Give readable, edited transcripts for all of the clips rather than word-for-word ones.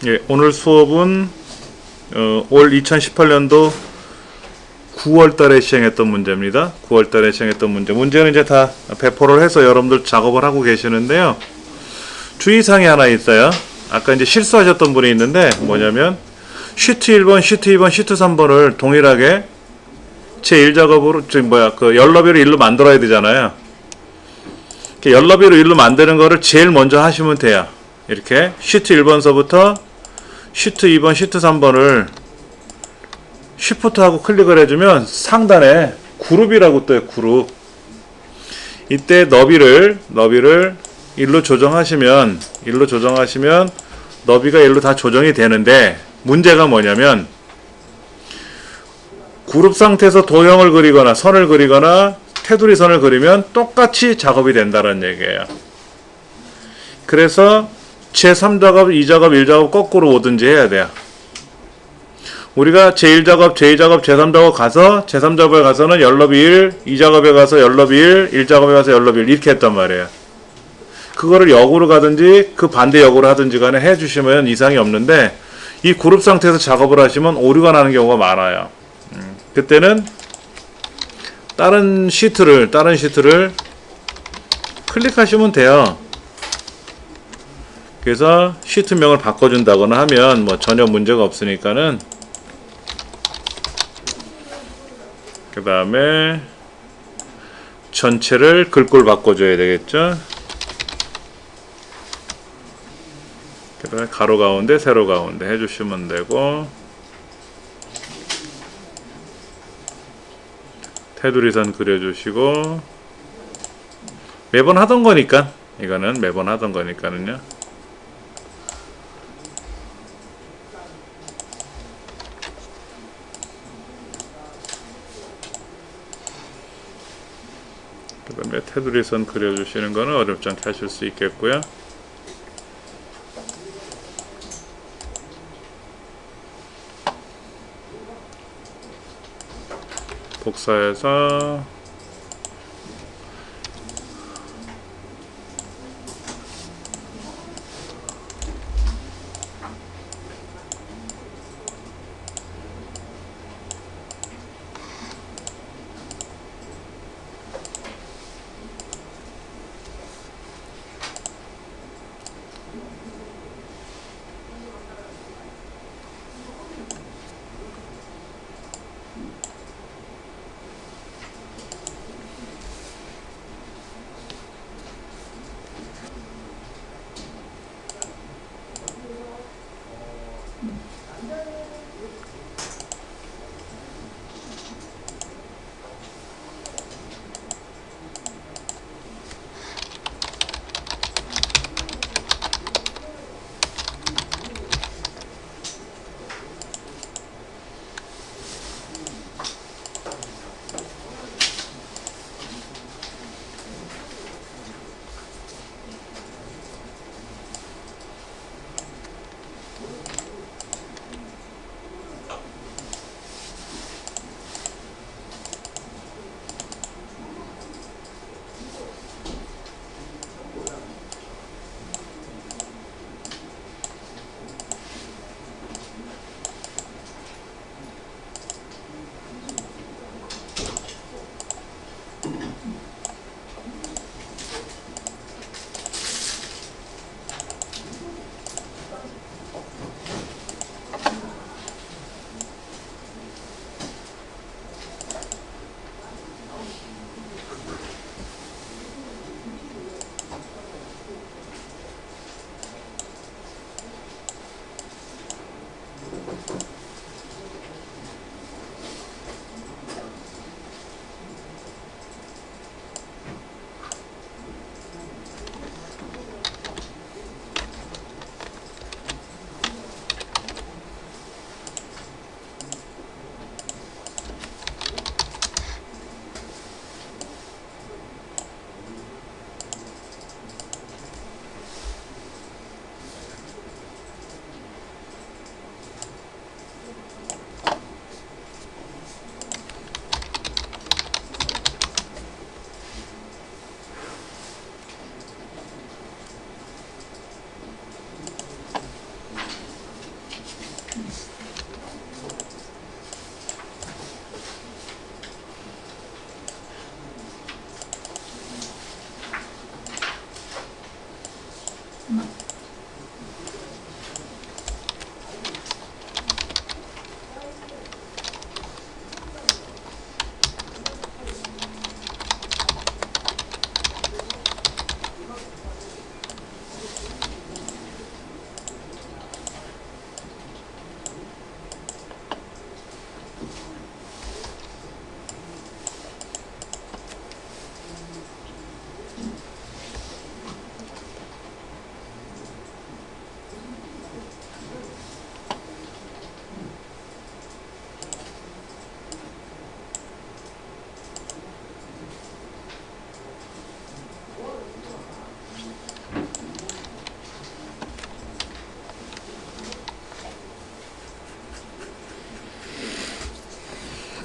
예, 오늘 수업은 올 2018년도 9월달에 시행했던 문제입니다. 9월달에 시행했던 문제는 이제 다 배포를 해서 여러분들 작업을 하고 계시는데요. 주의사항이 하나 있어요. 아까 이제 실수하셨던 분이 있는데 뭐냐면 시트 1번, 시트 2번, 시트 3번을 동일하게 제1작업으로 그 열너비로 1로 만들어야 되잖아요. 열너비로 1로 만드는 거를 제일 먼저 하시면 돼요. 이렇게 시트 1번서부터 시트 2번, 시트 3번을 쉬프트하고 클릭을 해주면 상단에 그룹이라고 떠요. 그룹. 이때 너비를 1로 조정하시면 너비가 1로 다 조정이 되는데 문제가 뭐냐면 그룹 상태에서 도형을 그리거나 선을 그리거나 테두리 선을 그리면 똑같이 작업이 된다는 얘기예요. 그래서 제3작업, 2작업, 1작업 거꾸로 오든지 해야 돼요. 우리가 제1작업, 제2작업, 제3작업 가서 제3작업에 가서는 열너비 1, 2작업에 가서 열너비 1, 1작업에 가서 열너비 1 이렇게 했단 말이에요. 그거를 역으로 가든지 그 반대 역으로 하든지 간에 해주시면 이상이 없는데 이 그룹 상태에서 작업을 하시면 오류가 나는 경우가 많아요. 그때는 다른 시트를 클릭하시면 돼요. 그래서 시트명을 바꿔준다거나 하면 뭐 전혀 문제가 없으니까는 그 다음에 전체를 글꼴 바꿔줘야 되겠죠. 그 다음에 가로 가운데 세로 가운데 해주시면 되고 테두리선 그려주시고 매번 하던 거니까 이거는 매번 하던 거니까는요. 그 다음에 테두리선 그려주시는 거는 어렵지 않게 하실 수 있겠고요. 복사해서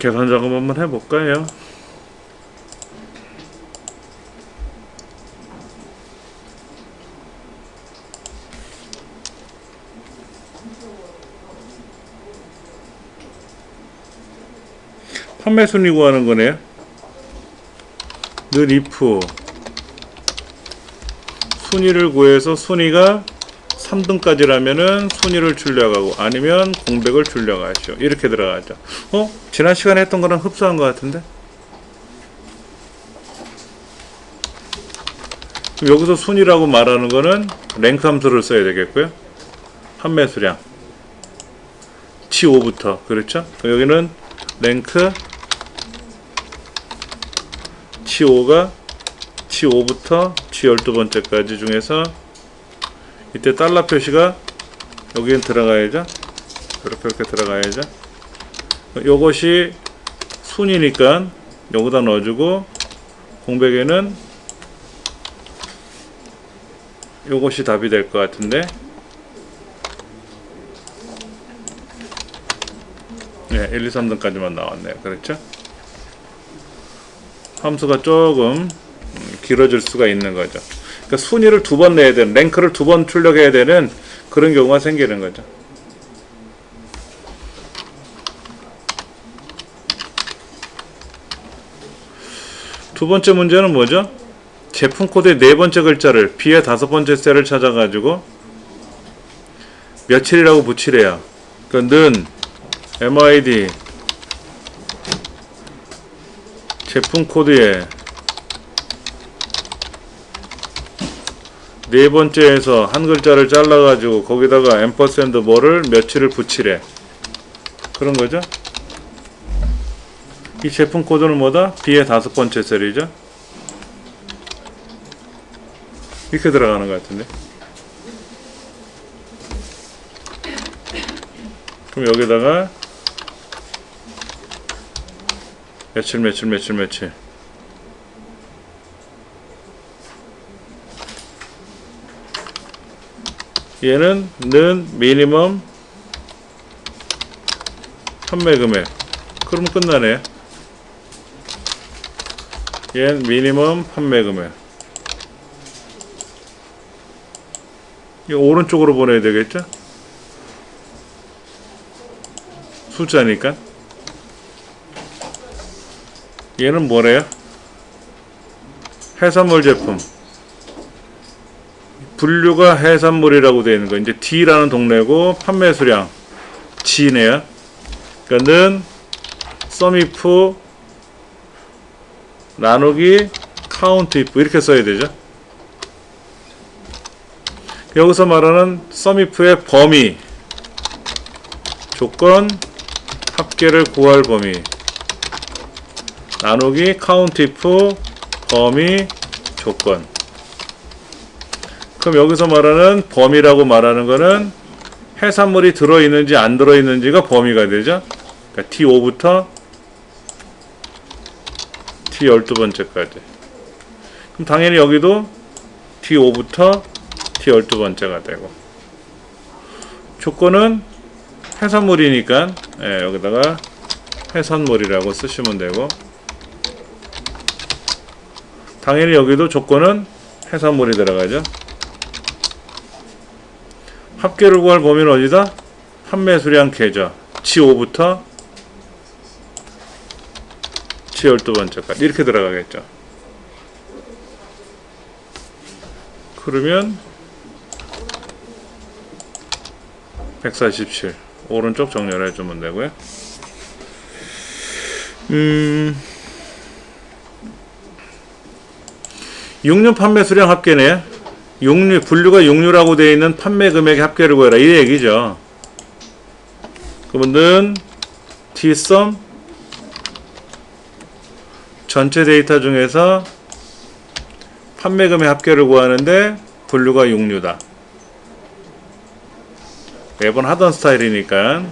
계산 작업 한번 해볼까요? 판매 순위 구하는 거네요. 늘 if 순위를 구해서 순위가 3등까지라면은 순위를 출력하고 아니면 공백을 출력하시오. 이렇게 들어가죠. 지난 시간에 했던 거랑 흡사한 것 같은데? 그럼 여기서 순위라고 말하는 거는 랭크 함수를 써야 되겠고요. 판매 수량 G5부터 그렇죠? 여기는 랭크 G5가 G5부터 G12번째까지 중에서 이때 달러 표시가 여기엔 들어가야죠. 이렇게 들어가야죠. 요것이 순이니까 여기다 넣어주고 공백에는 요것이 답이 될 것 같은데 네, 1, 2, 3등까지만 나왔네요. 그렇죠? 함수가 조금 길어질 수가 있는 거죠. 그러니까 순위를 두 번 내야 되는, 랭크를 두 번 출력해야 되는 그런 경우가 생기는 거죠. 두 번째 문제는 뭐죠? 제품 코드의 네 번째 글자를 B의 다섯 번째 셀을 찾아가지고 며칠이라고 붙이래요. 그러니까 는 MID 제품 코드에 네 번째에서 한 글자를 잘라가지고 거기다가 앰퍼샌드 뭐를 며칠을 붙이래. 그런 거죠. 이 제품 코드는 뭐다? B의 다섯 번째 셀이죠. 이렇게 들어가는 것 같은데. 그럼 여기다가 며칠 얘는 는 미니멈 판매 금액. 그러면 끝나네. 얘는 미니멈 판매 금액. 이거 오른쪽으로 보내야 되겠죠? 숫자니까. 얘는 뭐래요? 해산물 제품. 분류가 해산물이라고 되어 있는 거. 이제 D라는 동네고 판매 수량 G네요. 그러니까 는 sumif 나누기 countif 이렇게 써야 되죠. 여기서 말하는 sumif의 범위 조건 합계를 구할 범위 나누기 countif 범위 조건. 그럼 여기서 말하는 범위라고 말하는 거는 해산물이 들어있는지 안 들어있는지가 범위가 되죠. 그러니까 T5부터 T12번째까지. 그럼 당연히 여기도 T5부터 T12번째가 되고 조건은 해산물이니까 여기다가 해산물이라고 쓰시면 되고 당연히 여기도 조건은 해산물이 들어가죠. 합계를 구할 범위는 어디다? 판매 수량 계좌 G5부터 G12번째까지 이렇게 들어가겠죠. 그러면 147 오른쪽 정렬해 주면 되고요. 6류 판매 수량 합계네. 육류, 분류가 육류라고 되어 있는 판매 금액의 합계를 구해라. 이 얘기죠. 그러면 Tsum 전체 데이터 중에서 판매 금액 합계를 구하는데 분류가 육류다. 매번 하던 스타일이니까.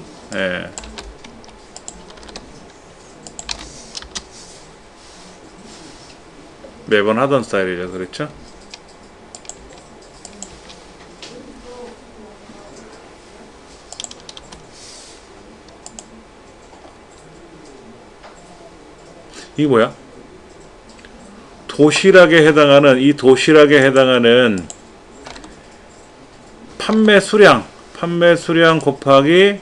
매번 하던 스타일이죠. 그렇죠? 이게 뭐야? 도시락에 해당하는 판매 수량 곱하기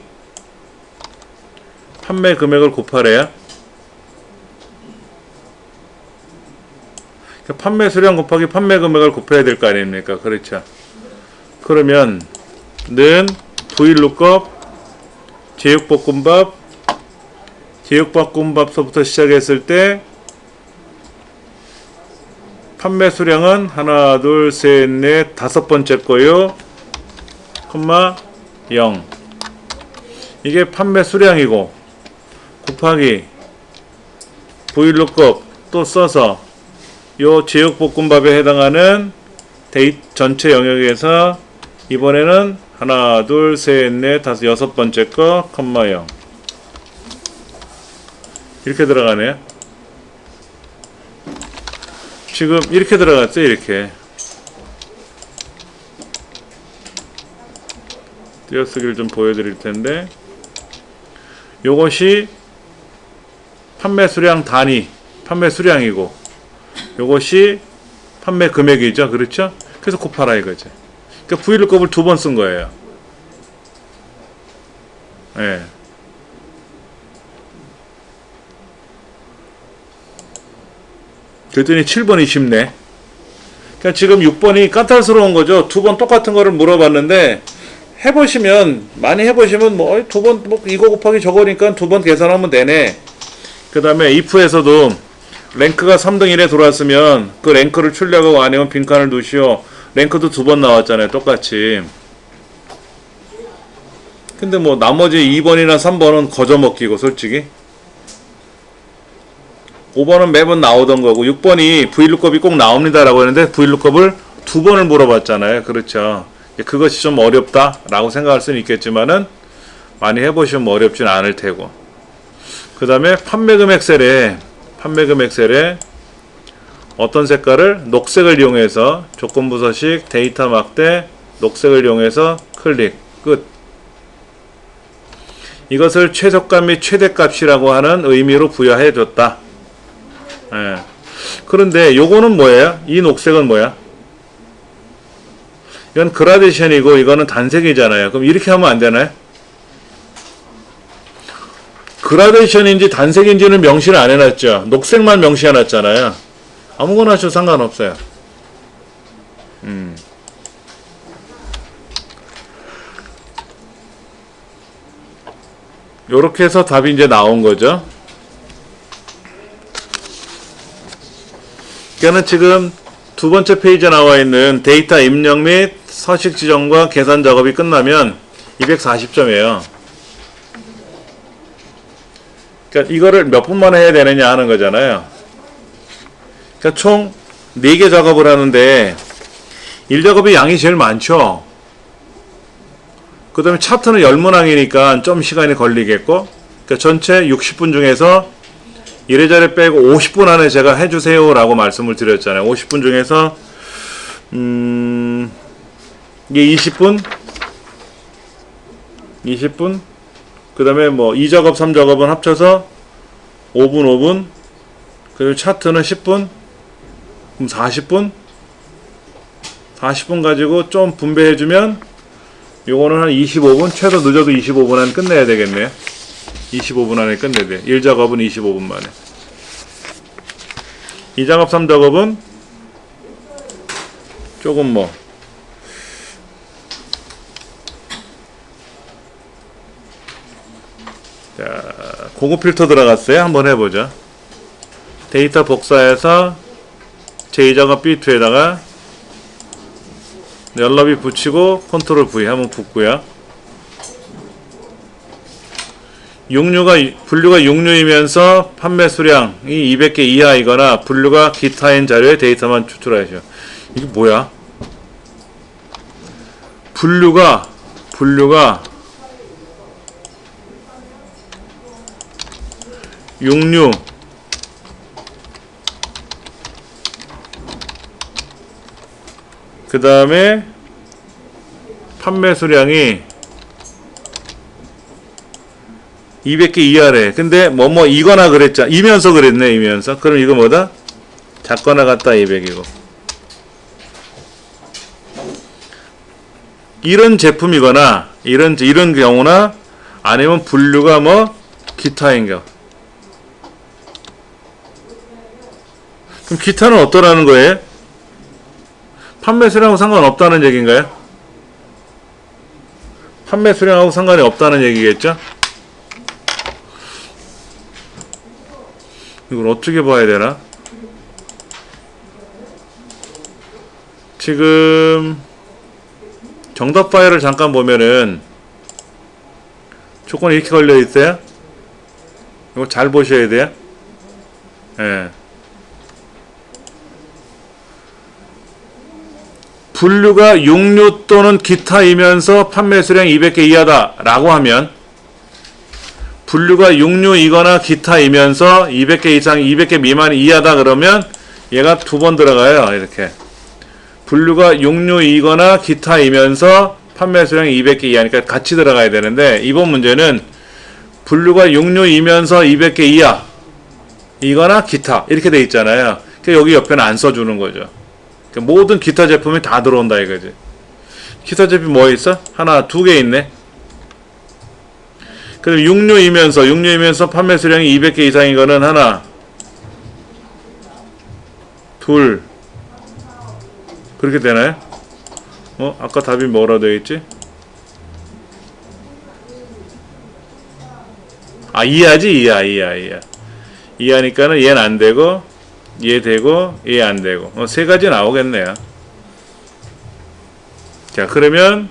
판매 금액을 곱하래요. 그러니까 판매 수량 곱하기 판매 금액을 곱해야 될 거 아닙니까? 그렇죠. 그러면 는 VLOOKUP 제육볶음밥서부터 시작했을 때 판매 수량은 하나, 둘, 셋, 넷, 다섯 번째 거요. 콤마 0. 이게 판매 수량이고 곱하기 VLOOKUP 또 써서 요 제육볶음밥에 해당하는 전체 영역에서 이번에는 하나, 둘, 셋, 넷, 다섯, 여섯 번째 거 콤마 0. 이렇게 들어가네요. 지금 이렇게 들어갔죠. 이렇게 띄어쓰기를 좀 보여드릴 텐데, 요것이 판매 수량 단위, 판매 수량이고 요것이 판매 금액이죠. 그렇죠? 그래서 곱하라 이거죠. 그러니까 VLOOKUP을 두 번 쓴 거예요. 예. 그랬더니 7번이 쉽네. 그러니까 지금 6번이 까탈스러운 거죠. 두 번 똑같은 거를 물어봤는데, 많이 해보시면 뭐 두 번 뭐 이거 곱하기 저거니까 두 번 계산하면 되네. 그 다음에 if에서도 랭크가 3등 1에 들어왔으면 그 랭크를 출력하고 아니면 빈칸을 두시오. 랭크도 두 번 나왔잖아요. 똑같이. 근데 뭐 나머지 2번이나 3번은 거저먹기고 솔직히 5번은 매번 나오던 거고 6번이 VLOOKUP이 꼭 나옵니다 라고 했는데 VLOOKUP을 두 번을 물어봤잖아요. 그렇죠. 그것이 좀 어렵다 라고 생각할 수는 있겠지만은 많이 해보시면 어렵진 않을 테고, 그 다음에 판매금 엑셀에 어떤 색깔을 녹색을 이용해서 조건부 서식 데이터 막대 녹색을 이용해서 클릭 끝. 이것을 최저값 및 최대값이라고 하는 의미로 부여해 줬다. 예. 그런데 요거는 뭐예요? 이 녹색은 뭐야? 이건 그라데이션이고 이거는 단색이잖아요. 그럼 이렇게 하면 안 되나요? 그라데이션인지 단색인지는 명시를 안 해놨죠. 녹색만 명시해놨잖아요. 아무거나 하셔도 상관없어요. 요렇게 해서 답이 이제 나온 거죠. 그러니까 지금 두 번째 페이지에 나와 있는 데이터 입력 및 서식 지정과 계산 작업이 끝나면 240점이에요. 그러니까 이거를 몇 분 만에 해야 되느냐 하는 거잖아요. 그러니까 총 4개 작업을 하는데 1작업이 양이 제일 많죠. 그 다음에 차트는 10문항이니까 좀 시간이 걸리겠고, 그러니까 전체 60분 중에서 이래저래 빼고 50분 안에 제가 해주세요 라고 말씀을 드렸잖아요. 50분 중에서 이게 20분 그 다음에 뭐 2작업 3작업은 합쳐서 5분 그리고 차트는 10분, 그럼 40분 가지고 좀 분배해주면 요거는 한 25분, 최소 늦어도 25분 안에 끝내야 되겠네요. 25분 안에 끝내야 돼. 1작업은 25분 만에. 2작업 3작업은 조금 뭐 자, 고급 필터 들어갔어요. 한번 해보죠. 데이터 복사해서 제2작업 B2에다가 연럽이 붙이고 컨트롤 V 하면 붙고요. 분류가 육류이면서 판매 수량이 200개 이하이거나 분류가 기타인 자료의 데이터만 추출하시오. 이게 뭐야? 분류가 육류 그 다음에 판매 수량이 200개 이하래. 근데 뭐뭐 이거나 그랬잖아. 이면서 그랬네. 이면서. 그럼 이거 뭐다? 작거나 같다 200이고. 이런 제품이거나 이런 경우나 아니면 분류가 뭐 기타인 경우. 그럼 기타는 어떠라는 거예요? 판매 수량하고 상관없다는 얘기인가요? 판매 수량하고 상관이 없다는 얘기겠죠? 이걸 어떻게 봐야 되나? 지금 정답 파일을 잠깐 보면은 조건이 이렇게 걸려 있어요. 이거 잘 보셔야 돼요. 예. 분류가 육류 또는 기타이면서 판매 수량 200개 이하다 라고 하면, 분류가 육류이거나 기타이면서 200개 이상 200개 미만 이하다 그러면 얘가 두 번 들어가요. 이렇게 분류가 육류이거나 기타이면서 판매 수량이 200개 이하니까 같이 들어가야 되는데, 이번 문제는 분류가 육류이면서 200개 이하 이거나 기타 이렇게 돼 있잖아요. 그러니까 여기 옆에는 안 써주는 거죠. 그러니까 모든 기타 제품이 다 들어온다 이거지. 기타 제품이 뭐 있어? 하나, 두 개 있네. 그럼 육류이면서 판매 수량이 200개 이상인 거는 하나, 둘, 그렇게 되나요? 아까 답이 뭐라 되어 있지? 이하지, 이하. 이하니까는 얘는 안 되고, 얘 되고, 얘 안 되고. 세 가지 나오겠네요. 자, 그러면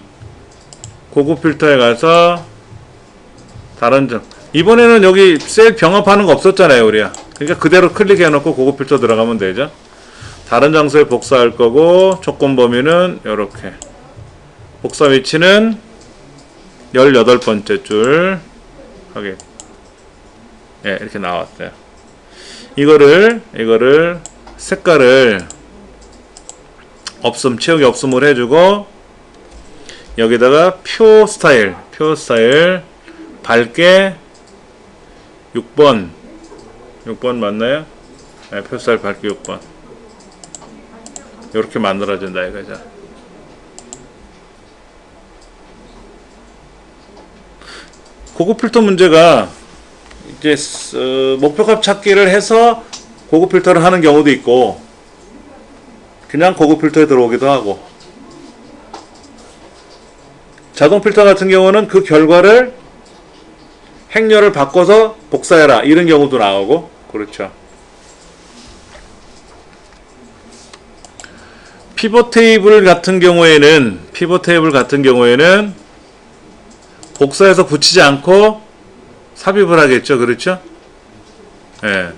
고급 필터에 가서 다른 점. 이번에는 여기 셀 병합하는 거 없었잖아요, 우리가. 그러니까 그대로 클릭해 놓고 고급 필터 들어가면 되죠. 다른 장소에 복사할 거고, 조건 범위는 요렇게. 복사 위치는 18번째 줄. 하게. 예, 이렇게 나왔어요. 이거를 색깔을 채우기 없음을 해주고, 여기다가 표 스타일 밝게 6번 맞나요? 네, 표 스타일 밝게 6번 이렇게 만들어준다 이거죠. 고급 필터 문제가 이제 목표값 찾기를 해서 고급 필터를 하는 경우도 있고, 그냥 고급 필터에 들어오기도 하고, 자동 필터 같은 경우는 그 결과를 행렬을 바꿔서 복사해라 이런 경우도 나오고, 그렇죠. 피벗 테이블 같은 경우에는 복사해서 붙이지 않고 삽입을 하겠죠. 그렇죠? 예.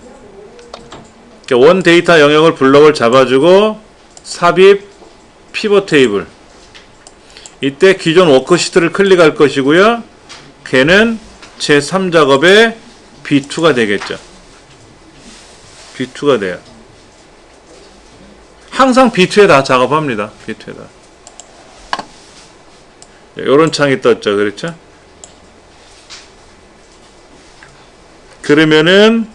원 데이터 영역을 블럭을 잡아주고 삽입 피벗 테이블. 이때 기존 워크시트를 클릭할 것이고요. 걔는 제3작업의 B2가 되겠죠. B2가 돼요. 항상 B2에 다 작업합니다. B2에다. 요런 창이 떴죠. 그렇죠? 그러면은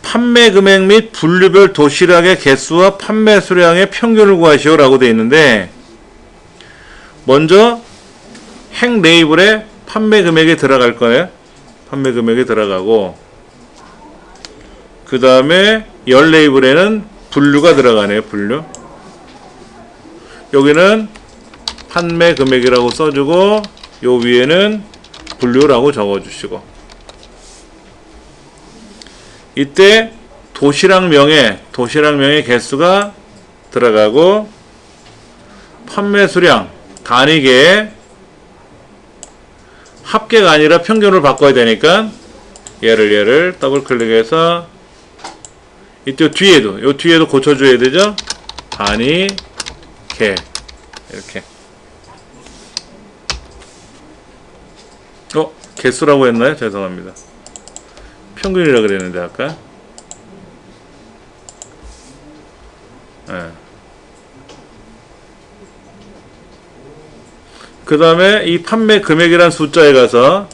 판매 금액 및 분류별 도시락의 개수와 판매 수량의 평균을 구하시오 라고 되어 있는데, 먼저 행 레이블에 판매 금액이 들어갈 거예요. 판매 금액이 들어가고, 그 다음에 열 레이블에는 분류가 들어가네요. 분류. 여기는 판매 금액이라고 써주고, 요 위에는 분류라고 적어주시고, 이때 도시락명의 개수가 들어가고, 판매 수량 단위계에 합계가 아니라 평균을 바꿔야 되니까 얘를 더블 클릭해서 이때 뒤에도 고쳐줘야 되죠. 단위계 이렇게. 개수라고 했나요? 죄송합니다. 평균이라 그랬는데 아까. 네. 그 다음에 이 판매 금액이란 숫자에 가서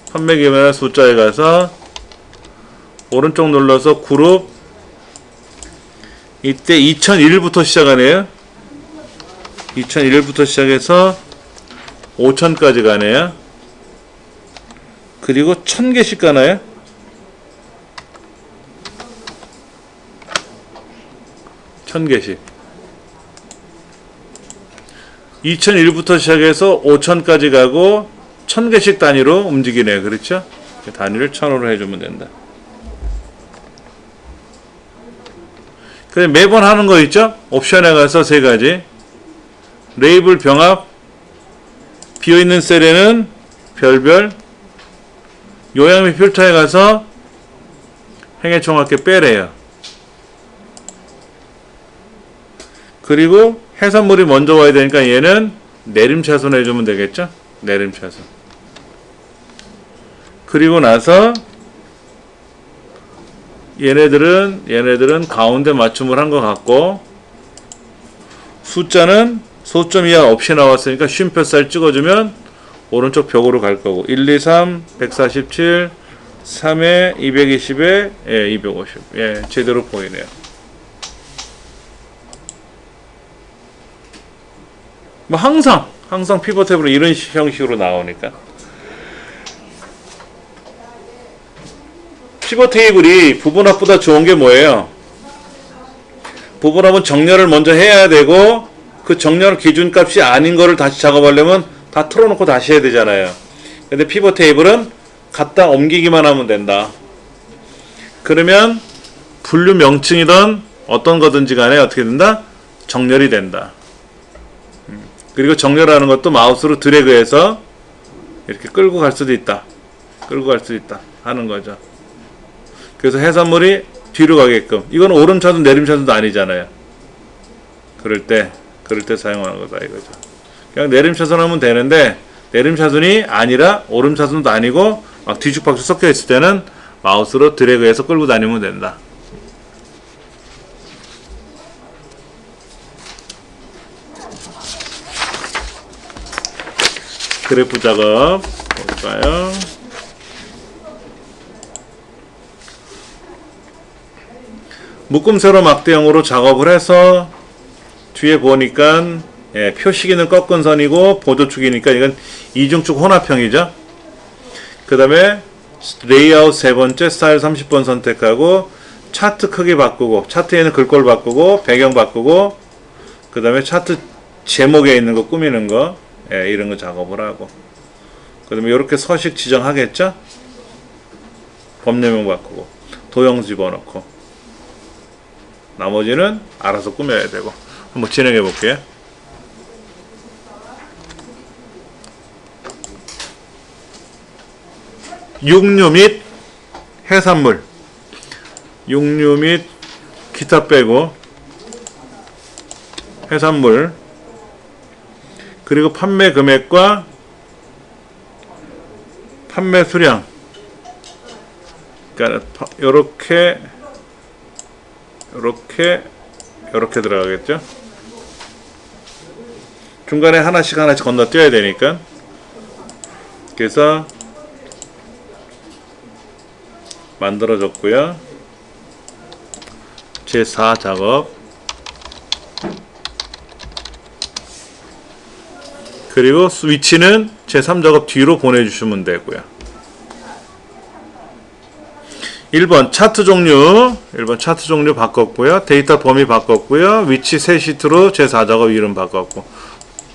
오른쪽 눌러서 그룹, 이때 2001부터 시작하네요. 2001부터 시작해서 5000까지 가네요. 그리고 1000개씩 가나요? 1000개씩. 2001부터 시작해서 5000까지 가고 1000개씩 단위로 움직이네요. 그렇죠? 단위를 1000으로 해주면 된다. 그래 매번 하는 거 있죠? 옵션에 가서 세 가지. 레이블 병합, 비어있는 셀에는 별별, 요약 및 필터에 가서 행해총합계 빼래요. 그리고 해산물이 먼저 와야 되니까 얘는 내림차순 해주면 되겠죠? 내림차순. 그리고 나서 얘네들은 가운데 맞춤을 한 것 같고, 숫자는 소점 이하 없이 나왔으니까 쉼표 쌀 찍어주면 오른쪽 벽으로 갈 거고, 1, 2, 3, 147, 3에 220에 250. 예, 제대로 보이네요. 뭐 항상 피벗 탭으로 이런 형식으로 나오니까. 피벗 테이블이 부분합보다 좋은 게 뭐예요? 부분합은 정렬을 먼저 해야 되고, 그 정렬 기준값이 아닌 거를 다시 작업하려면 다 틀어놓고 다시 해야 되잖아요. 근데 피벗 테이블은 갖다 옮기기만 하면 된다. 그러면 분류 명칭이든 어떤 거든지 간에 어떻게 된다? 정렬이 된다. 그리고 정렬하는 것도 마우스로 드래그해서 이렇게 끌고 갈 수도 있다. 하는 거죠. 그래서 해산물이 뒤로 가게끔. 이건 오름차순 내림차순도 아니잖아요. 그럴 때 사용하는 거다 이거죠. 그냥 내림차순 하면 되는데, 내림차순이 아니라 오름차순도 아니고 막 뒤죽박죽 섞여 있을 때는 마우스로 드래그해서 끌고 다니면 된다. 그래프 작업 볼까요? 묶음 세로 막대형으로 작업을 해서 뒤에 보니까 표시기는 꺾은 선이고 보조축이니까 이건 이중축 혼합형이죠. 그 다음에 레이아웃 세 번째 스타일 30번 선택하고 차트 크기 바꾸고, 차트에는 글꼴 바꾸고 배경 바꾸고, 그 다음에 차트 제목에 있는 거 꾸미는 거, 이런 거 작업을 하고, 그 다음에 이렇게 서식 지정하겠죠. 법령명 바꾸고 도형 집어넣고, 나머지는 알아서 꾸며야 되고. 한번 진행해 볼게요. 육류 및 해산물, 육류 및 기타 빼고 해산물, 그리고 판매 금액과 판매 수량, 그러니까 요렇게 들어가겠죠. 중간에 하나씩 건너뛰어야 되니까. 그래서 만들어졌고요. 제4 작업, 그리고 위치는 제3 작업 뒤로 보내주시면 되고요. 1번 차트 종류 바꿨고요. 데이터 범위 바꿨고요. 위치 새 시트로 제4 작업 이름 바꿨고,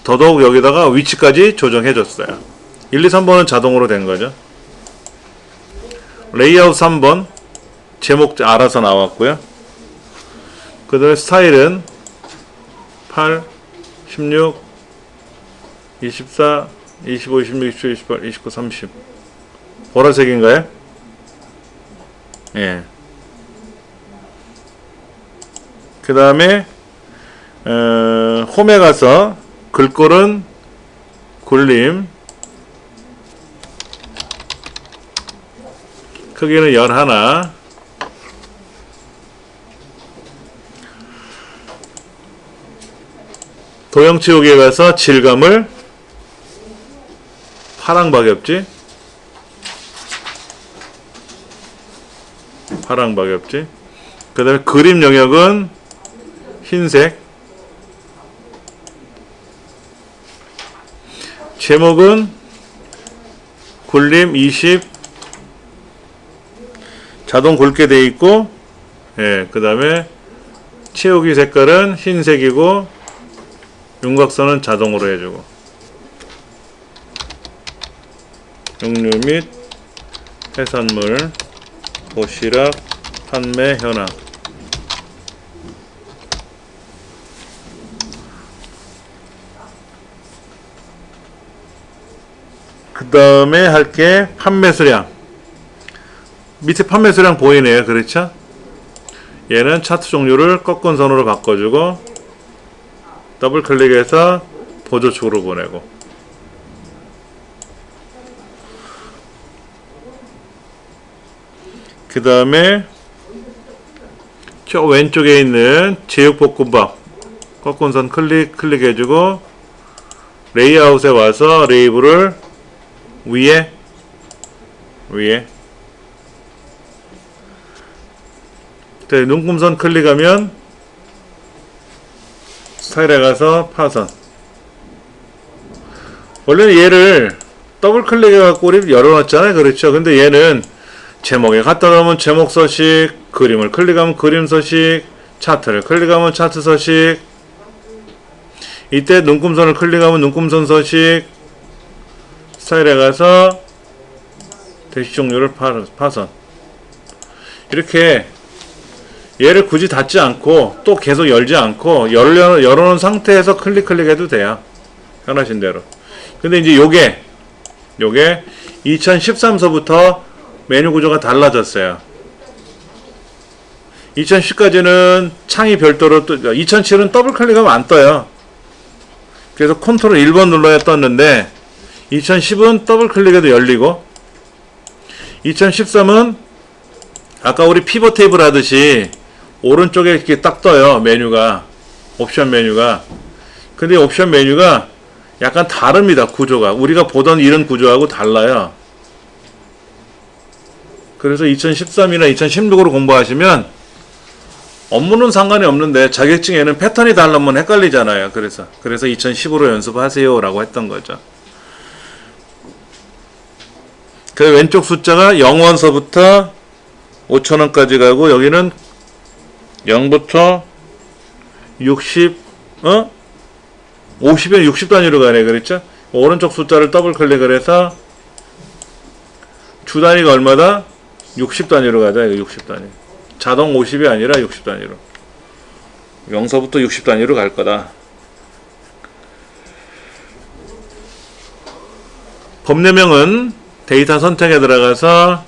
더더욱 여기다가 위치까지 조정해줬어요. 1, 2, 3번은 자동으로 된 거죠. 레이아웃 3번 제목 알아서 나왔고요. 그 다음에 스타일은 8, 16, 24, 25, 26, 27, 28, 29, 30. 보라색인가요? 예. 그 다음에 홈에 가서 글꼴은 굴림, 크기는 11, 도형 치우기에 가서 질감을 파랑 박엽지. 파랑 박엽지. 그 다음에 그림 영역은 흰색. 제목은 굴림 20 자동 굵게 돼 있고, 예, 그 다음에 채우기 색깔은 흰색이고 윤곽선은 자동으로 해주고, 육류 및 해산물 도시락 판매 현황. 그 다음에 할게 판매 수량. 밑에 판매 수량 보이네요. 그렇죠? 얘는 차트 종류를 꺾은 선으로 바꿔주고 더블 클릭해서 보조축으로 보내고, 그 다음에 저 왼쪽에 있는 제육볶음밥 꺾은 선 클릭해주고 레이아웃에 와서 레이블을 위에 눈금선 클릭하면 스타일에 가서 파선. 원래는 얘를 더블 클릭해갖고 우리 열어놨잖아요. 그렇죠? 근데 얘는 제목에 갖다 놓으면 제목 서식, 그림을 클릭하면 그림 서식, 차트를 클릭하면 차트 서식, 이때 눈금선을 클릭하면 눈금선 서식, 스타일에 가서 대시 종류를 파선. 이렇게 얘를 굳이 닫지 않고 또 계속 열지 않고 열어놓은 상태에서 클릭해도 돼요. 편하신 대로. 근데 이제 요게 2013서부터 메뉴 구조가 달라졌어요. 2010까지는 창이 별도로 2007은 더블 클릭하면 안 떠요. 그래서 컨트롤 1번 눌러야 떴는데 2010은 더블 클릭해도 열리고, 2013은 아까 우리 피벗 테이블 하듯이 오른쪽에 이렇게 딱 떠요. 메뉴가, 옵션 메뉴가. 근데 옵션 메뉴가 약간 다릅니다. 구조가 우리가 보던 이런 구조하고 달라요. 그래서 2013이나 2016으로 공부하시면 업무는 상관이 없는데 자격증에는 패턴이 다르면 헷갈리잖아요. 그래서 2010으로 연습하세요 라고 했던 거죠. 그 왼쪽 숫자가 0원서부터 5,000원까지 가고, 여기는 0부터 60, 50에 60 단위로 가네. 그랬죠? 오른쪽 숫자를 더블 클릭을 해서 주 단위가 얼마다? 60 단위로 가자. 이거 60 단위. 자동 50이 아니라 60 단위로. 0서부터 60 단위로 갈 거다. 법례명은 데이터 선택에 들어가서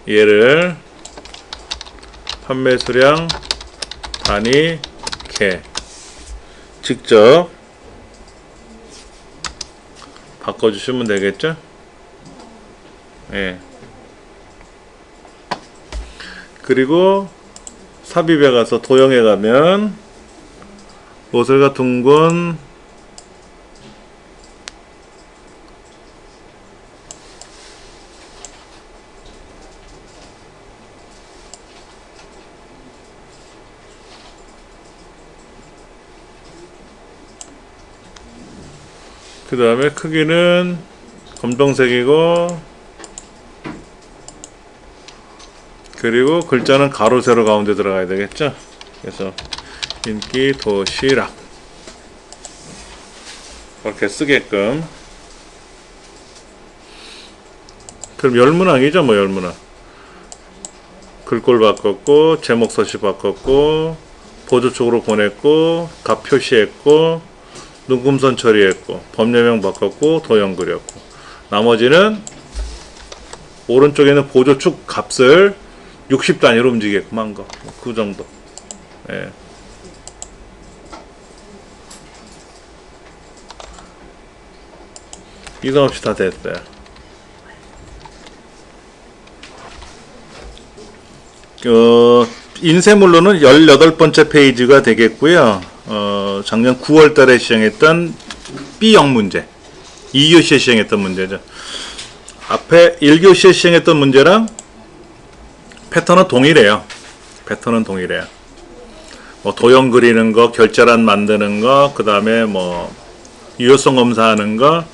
얘를 판매 수량 단위 개 직접 바꿔주시면 되겠죠? 예. 그리고 삽입에 가서 도형에 가면 로셀과 둥근 그 다음에 크기는 검정색이고, 그리고 글자는 가로 세로 가운데 들어가야 되겠죠. 그래서 인기 도시락 그렇게 쓰게끔. 그럼 열문항이죠. 뭐 열문항. 글꼴 바꿨고, 제목 서식 바꿨고, 보조축으로 보냈고, 값 표시했고, 눈금선 처리했고, 법례명 바꿨고, 도형 그렸고, 나머지는 오른쪽에는 보조축 값을 60 단위로 움직이게끔 한 거. 그 정도. 예. 이상 없이 다 됐어요. 인쇄물로는 18번째 페이지가 되겠고요. 작년 9월 달에 시행했던 B형 문제, 2교시에 시행했던 문제죠. 앞에 1교시에 시행했던 문제랑 패턴은 동일해요. 패턴은 동일해요. 뭐 도형 그리는 거, 결자란 만드는 거, 그 다음에 뭐 유효성 검사하는 거,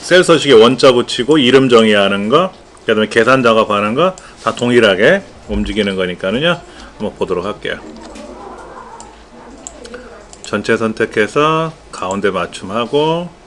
셀 서식에 원자 붙이고 이름 정의하는 거, 그 다음에 계산 작업하는 거 다 동일하게 움직이는 거니까는요. 한번 보도록 할게요. 전체 선택해서 가운데 맞춤하고,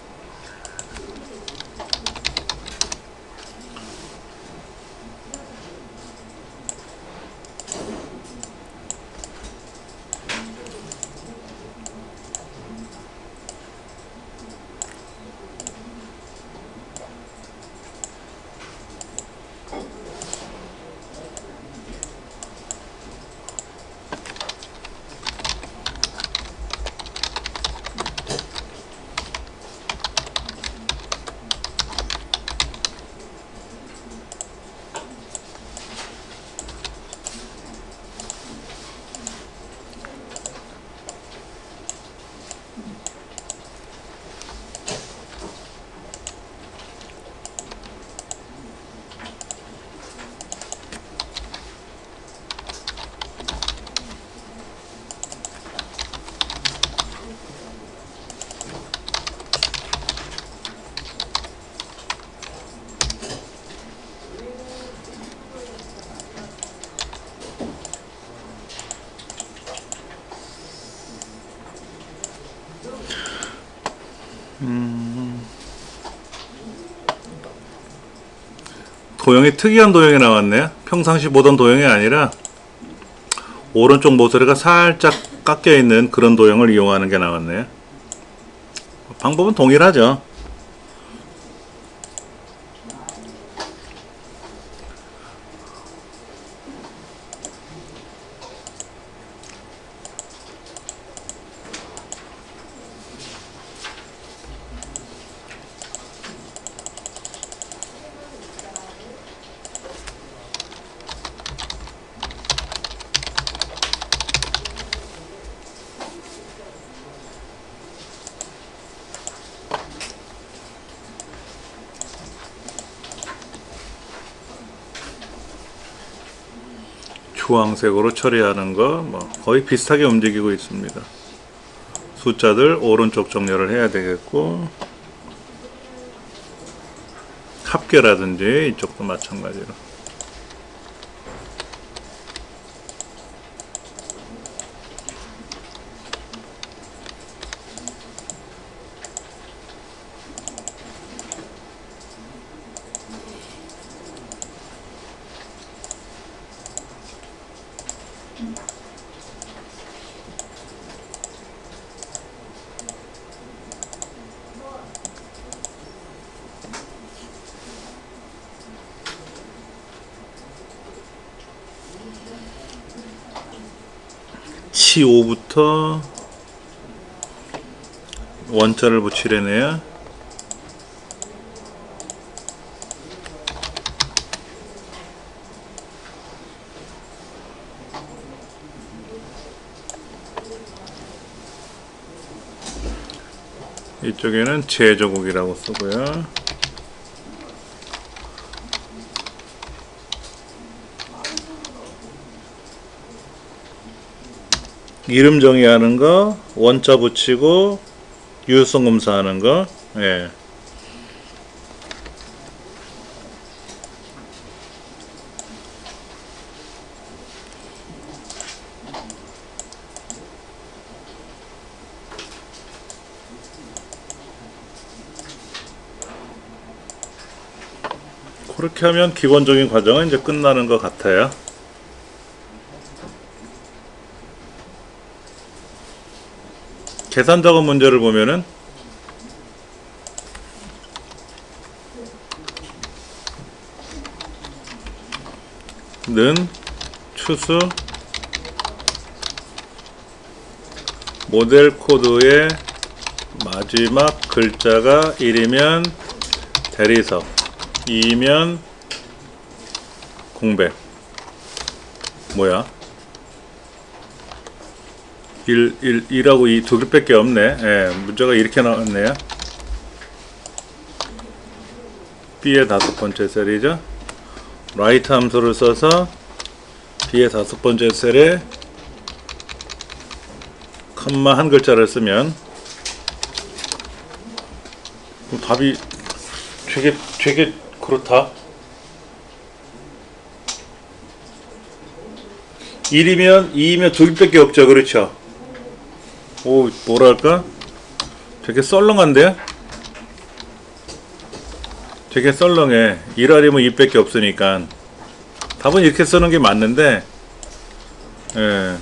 도형이 특이한 도형이 나왔네요. 평상시 보던 도형이 아니라 오른쪽 모서리가 살짝 깎여 있는 그런 도형을 이용하는 게 나왔네요. 방법은 동일하죠. 주황색으로 처리하는 거 뭐 거의 비슷하게 움직이고 있습니다. 숫자들 오른쪽 정렬을 해야 되겠고, 합계라든지 이쪽도 마찬가지로. C5부터 원자를 붙이려네요. 이쪽에는 제조국이라고 쓰고요. 이름 정의하는 거, 원자 붙이고 유효성 검사하는 거. 예. 그렇게 하면 기본적인 과정은 이제 끝나는 것 같아요. 계산 작업 문제를 보면은 는 추수 모델 코드의 마지막 글자가 1이면 대리석, 2면 공백. 뭐야? 1하고 2 두 개밖에 없네. 예, 문제가 이렇게 나왔네요. B의 다섯 번째 셀이죠. 라이트 함수를 써서 B의 다섯 번째 셀에 컴마 한 글자를 쓰면 답이 되게 그렇다. 1이면 2이면 두 개밖에 없죠. 그렇죠. 오, 뭐랄까? 되게 썰렁한데? 되게 썰렁해. 1알이면 2밖에 없으니까. 답은 이렇게 쓰는 게 맞는데, 예.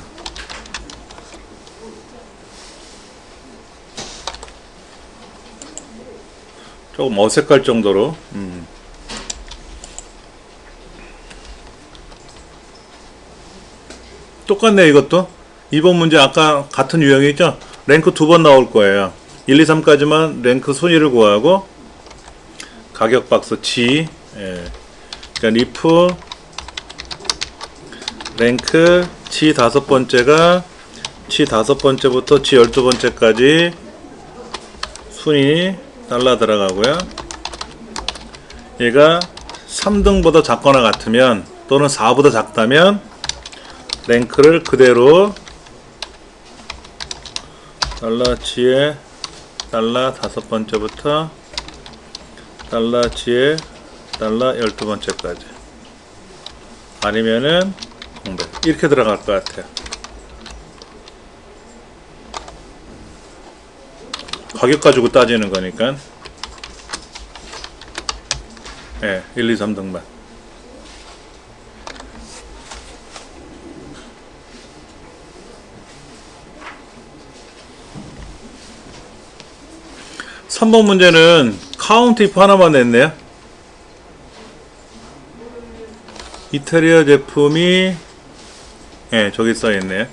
조금 어색할 정도로. 똑같네, 이것도. 이번 문제 아까 같은 유형이죠? 랭크 두 번 나올 거예요. 1, 2, 3까지만 랭크 순위를 구하고, 가격 박스 G, 예. 그러니까 if 랭크 G 다섯 번째가 G 다섯 번째부터 G 12번째까지 순위 달라 들어가고요. 얘가 3등보다 작거나 같으면 또는 4보다 작다면 랭크를 그대로 달러 G에 달러 다섯 번째부터 달러 G에 달러 12번째까지 아니면은 공백 이렇게 들어갈 것 같아요. 가격 가지고 따지는 거니까. 예, 1, 2, 3등만. 삼 번 문제는 카운트 if 하나만 냈네요. 이태리어 제품이 예, 저기 써있네요.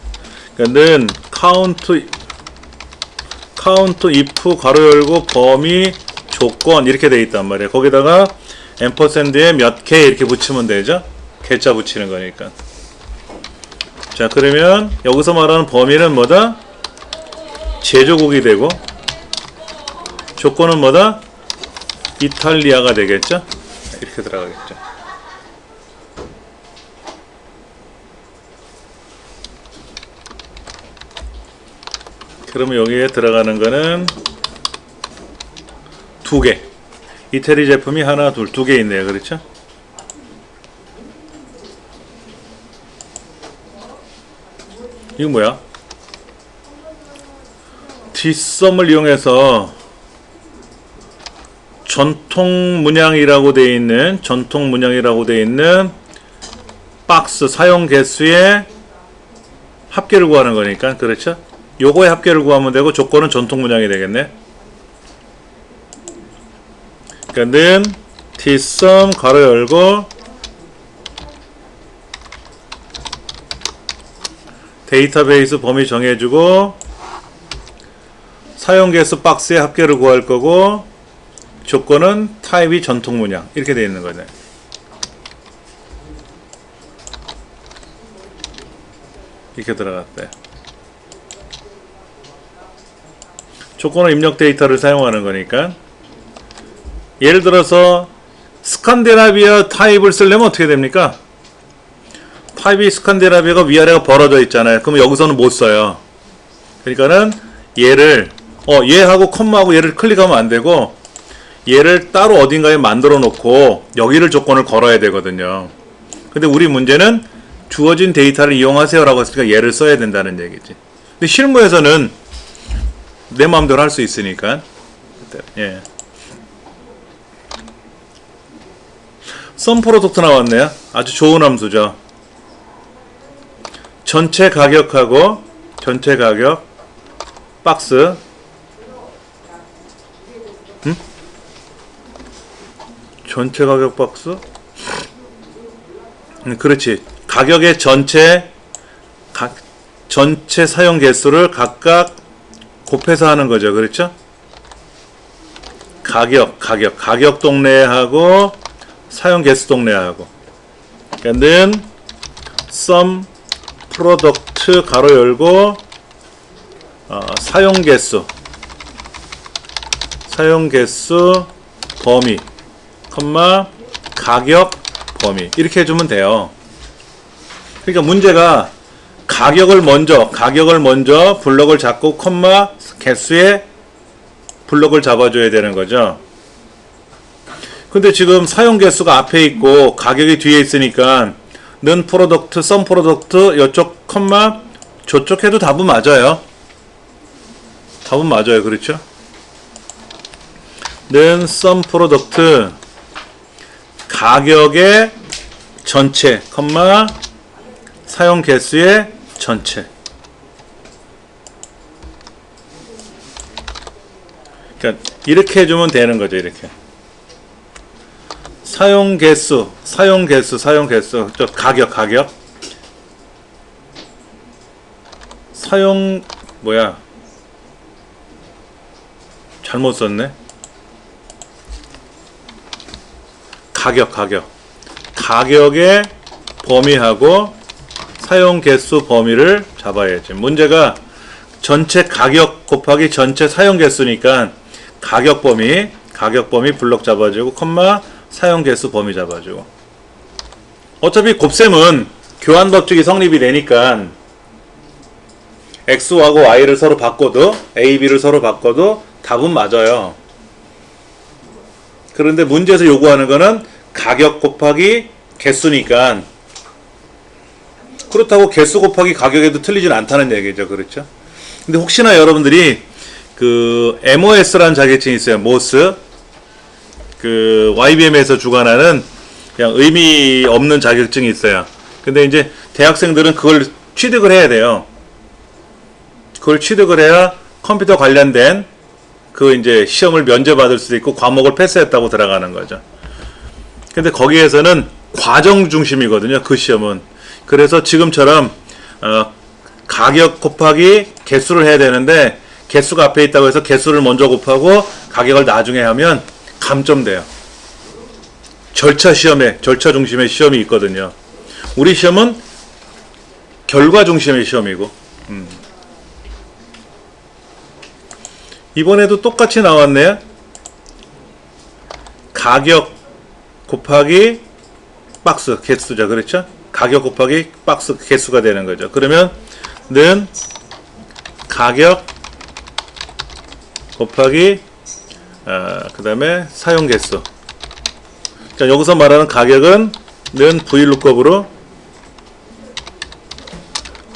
그러니까는 카운트 if 가로 열고 범위 조건 이렇게 돼 있단 말이에요. 거기다가 앰퍼샌드에 몇 개 이렇게 붙이면 되죠. 개자 붙이는 거니까. 자, 그러면 여기서 말하는 범위는 뭐다? 제조국이 되고 조건은 뭐다? 이탈리아가 되겠죠. 이렇게 들어가겠죠. 그러면 여기에 들어가는 거는 두 개. 이태리 제품이 하나, 둘, 두 개 있네요. 그렇죠? 이거 뭐야? 뒷섬을 이용해서 전통 문양이라고 되어 있는 박스 사용 개수의 합계를 구하는 거니까. 그렇죠? 요거의 합계를 구하면 되고 조건은 전통 문양이 되겠네. 그러니까 는 뒷섬 가로 열고 데이터베이스 범위 정해주고 사용 개수 박스의 합계를 구할 거고 조건은 타입이 전통 문양 이렇게 되어 있는 거네. 이렇게 들어갔대. 조건은 입력 데이터를 사용하는 거니까. 예를 들어서 스칸디나비아 타입을 쓰려면 어떻게 됩니까? 타입이 스칸디나비아가 위아래가 벌어져 있잖아요. 그럼 여기서는 못 써요. 그러니까는 얘를 얘하고 컴마하고 얘를 클릭하면 안 되고 얘를 따로 어딘가에 만들어 놓고 여기를 조건을 걸어야 되거든요. 근데 우리 문제는 주어진 데이터를 이용하세요 라고 했으니까 얘를 써야 된다는 얘기지. 근데 실무에서는 내 마음대로 할 수 있으니까. 예. 썸 프로덕트 나왔네요. 아주 좋은 함수죠. 전체 가격하고 전체 가격 박스 전체 가격 박스 그렇지. 가격의 전체 사용 개수를 각각 곱해서 하는 거죠. 그렇죠? 가격 동네하고 사용 개수 동네하고 그러니까는 sum product 가로 열고 사용개수 범위, 가격 범위 이렇게 해주면 돼요. 그러니까 문제가 가격을 먼저 블럭을 잡고 개수에 블럭을 잡아줘야 되는 거죠. 근데 지금 사용 개수가 앞에 있고 가격이 뒤에 있으니까 는 프로덕트, 썸 프로덕트 이쪽 저쪽 해도 답은 맞아요. 그렇죠? 는 썸 프로덕트 가격의 전체, 사용 개수의 전체. 그러니까 이렇게 해주면 되는 거죠. 이렇게 사용 개수, 저 가격 잘못 썼네. 가격의 범위하고 사용 개수 범위를 잡아야지. 문제가 전체 가격 곱하기 전체 사용 개수니까 가격 범위 블럭 잡아주고 사용 개수 범위 잡아주고. 어차피 곱셈은 교환 법칙이 성립이 되니까 x하고 y를 서로 바꿔도 a, b를 서로 바꿔도 답은 맞아요. 그런데 문제에서 요구하는 거는 가격 곱하기 개수니까, 그렇다고 개수 곱하기 가격에도 틀리진 않다는 얘기죠. 그렇죠? 근데 혹시나 여러분들이 그 MOS라는 자격증이 있어요. MOS. 그 YBM에서 주관하는 그냥 의미 없는 자격증이 있어요. 근데 이제 대학생들은 그걸 취득을 해야 돼요. 그걸 취득을 해야 컴퓨터 관련된 그 이제 시험을 면제받을 수도 있고 과목을 패스했다고 들어가는 거죠. 근데 거기에서는 과정 중심이거든요. 그 시험은. 그래서 지금처럼 가격 곱하기 개수를 해야 되는데 개수가 앞에 있다고 해서 개수를 먼저 곱하고 가격을 나중에 하면 감점돼요. 절차 중심의 시험이 있거든요. 우리 시험은 결과 중심의 시험이고. 이번에도 똑같이 나왔네요. 가격 곱하기 박스 개수죠. 그렇죠? 가격 곱하기 박스 개수가 되는 거죠. 그러면 는 가격 곱하기 그 다음에 사용 개수. 자, 여기서 말하는 가격은 는 VLOOKUP으로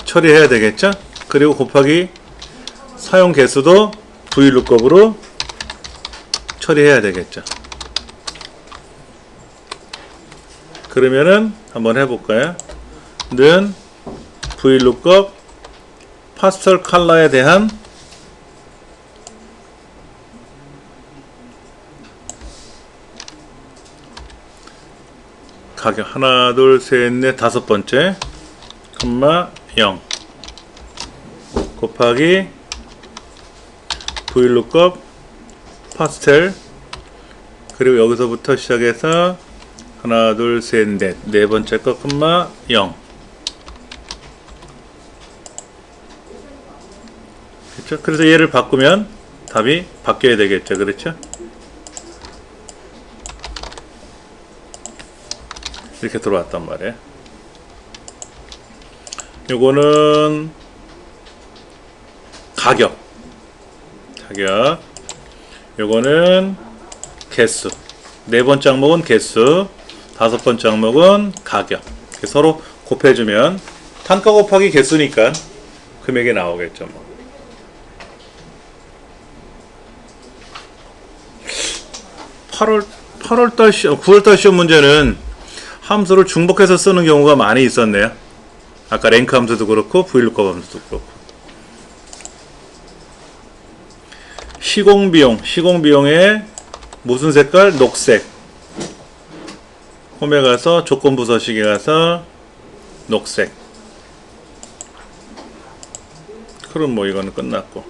처리해야 되겠죠? 그리고 곱하기 사용 개수도 VLOOKUP으로 처리해야 되겠죠. 그러면은 한번 해볼까요? 는 VLOOKUP 파스텔 컬러에 대한 가격 하나 둘 셋 넷 다섯 번째 0 곱하기 VLOOKUP 파스텔, 그리고 여기서부터 시작해서 하나 둘 셋 넷 네 번째 거 0. 그렇죠? 그래서 얘를 바꾸면 답이 바뀌어야 되겠죠. 그렇죠? 이렇게 들어왔단 말이에요. 요거는 가격, 요거는 개수, 네 번째 항목은 개수, 다섯 번째 항목은 가격. 서로 곱해주면 단가 곱하기 개수니까 금액이 나오겠죠. 뭐. 8월달 시험, 9월달 시험 문제는 함수를 중복해서 쓰는 경우가 많이 있었네요. 아까 랭크 함수도 그렇고 VLOOKUP 함수도 그렇고. 시공비용에 무슨 색깔? 녹색. 홈에 가서 조건부 서식에 가서 녹색. 그럼 뭐 이거는 끝났고.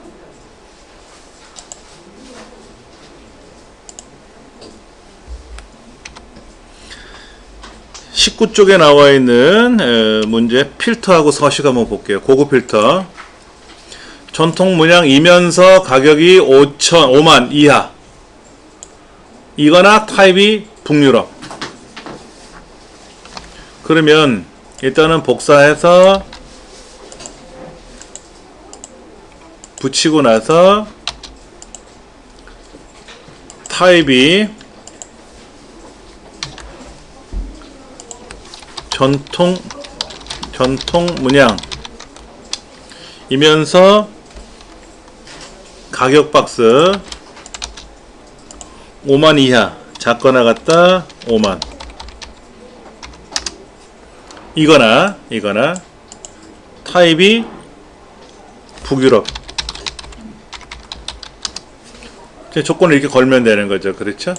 19쪽에 나와 있는 문제 필터하고 서식 한번 볼게요. 고급 필터. 전통 문양이면서 가격이 5만 이하, 이거나 타입이 북유럽. 그러면 일단은 복사해서 붙이고 나서 타입이 전통 문양 이면서 가격 박스 5만 이하, 작거나 같다 5만, 이거나 타입이 북유럽. 조건을 이렇게 걸면 되는 거죠. 그렇죠?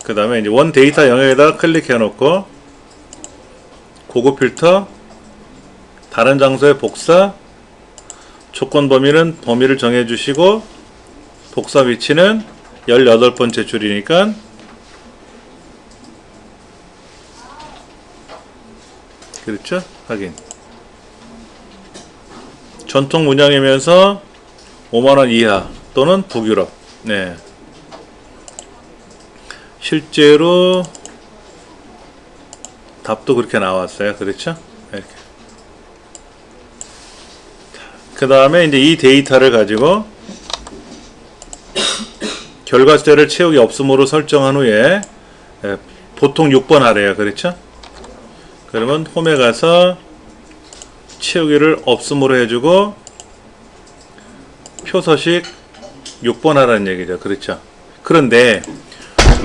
그 다음에 이제 원 데이터 영역에다가 클릭해 놓고 고급 필터, 다른 장소에 복사, 조건 범위를 정해 주시고 복사 위치는 18번째 줄이니까 그렇죠? 확인. 전통 문양이면서 5만원 이하 또는 북유럽. 네. 실제로 답도 그렇게 나왔어요. 그렇죠? 이렇게. 그 다음에 이제 이 데이터를 가지고 결과자를 채우기 없음으로 설정한 후에 보통 6번 하래요. 그렇죠? 그러면 홈에 가서 채우기를 없음으로 해주고 표서식 6번 하라는 얘기죠. 그렇죠? 그런데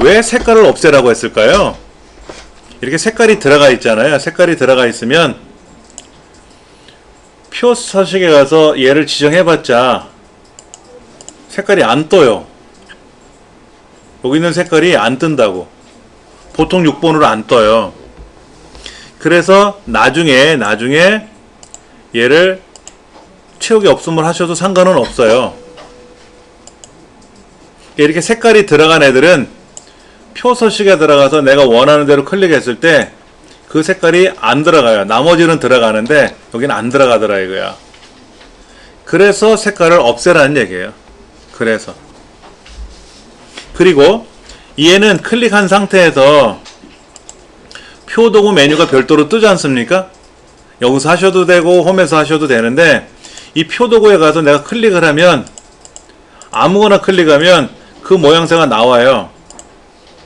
왜 색깔을 없애라고 했을까요? 이렇게 색깔이 들어가 있잖아요. 색깔이 들어가 있으면 표 서식에 가서 얘를 지정해봤자 색깔이 안 떠요. 여기 있는 색깔이 안 뜬다고. 보통 6번으로 안 떠요. 그래서 나중에 얘를 채우기 없음을 하셔도 상관은 없어요. 이렇게 색깔이 들어간 애들은 표 서식에 들어가서 내가 원하는 대로 클릭했을 때 그 색깔이 안 들어가요. 나머지는 들어가는데 여기는 안 들어가더라 이거야. 그래서 색깔을 없애라는 얘기예요. 그리고 얘는 클릭한 상태에서 표도구 메뉴가 별도로 뜨지 않습니까? 여기서 하셔도 되고 홈에서 하셔도 되는데 이 표도구에 가서 내가 클릭을 하면 아무거나 클릭하면 그 모양새가 나와요.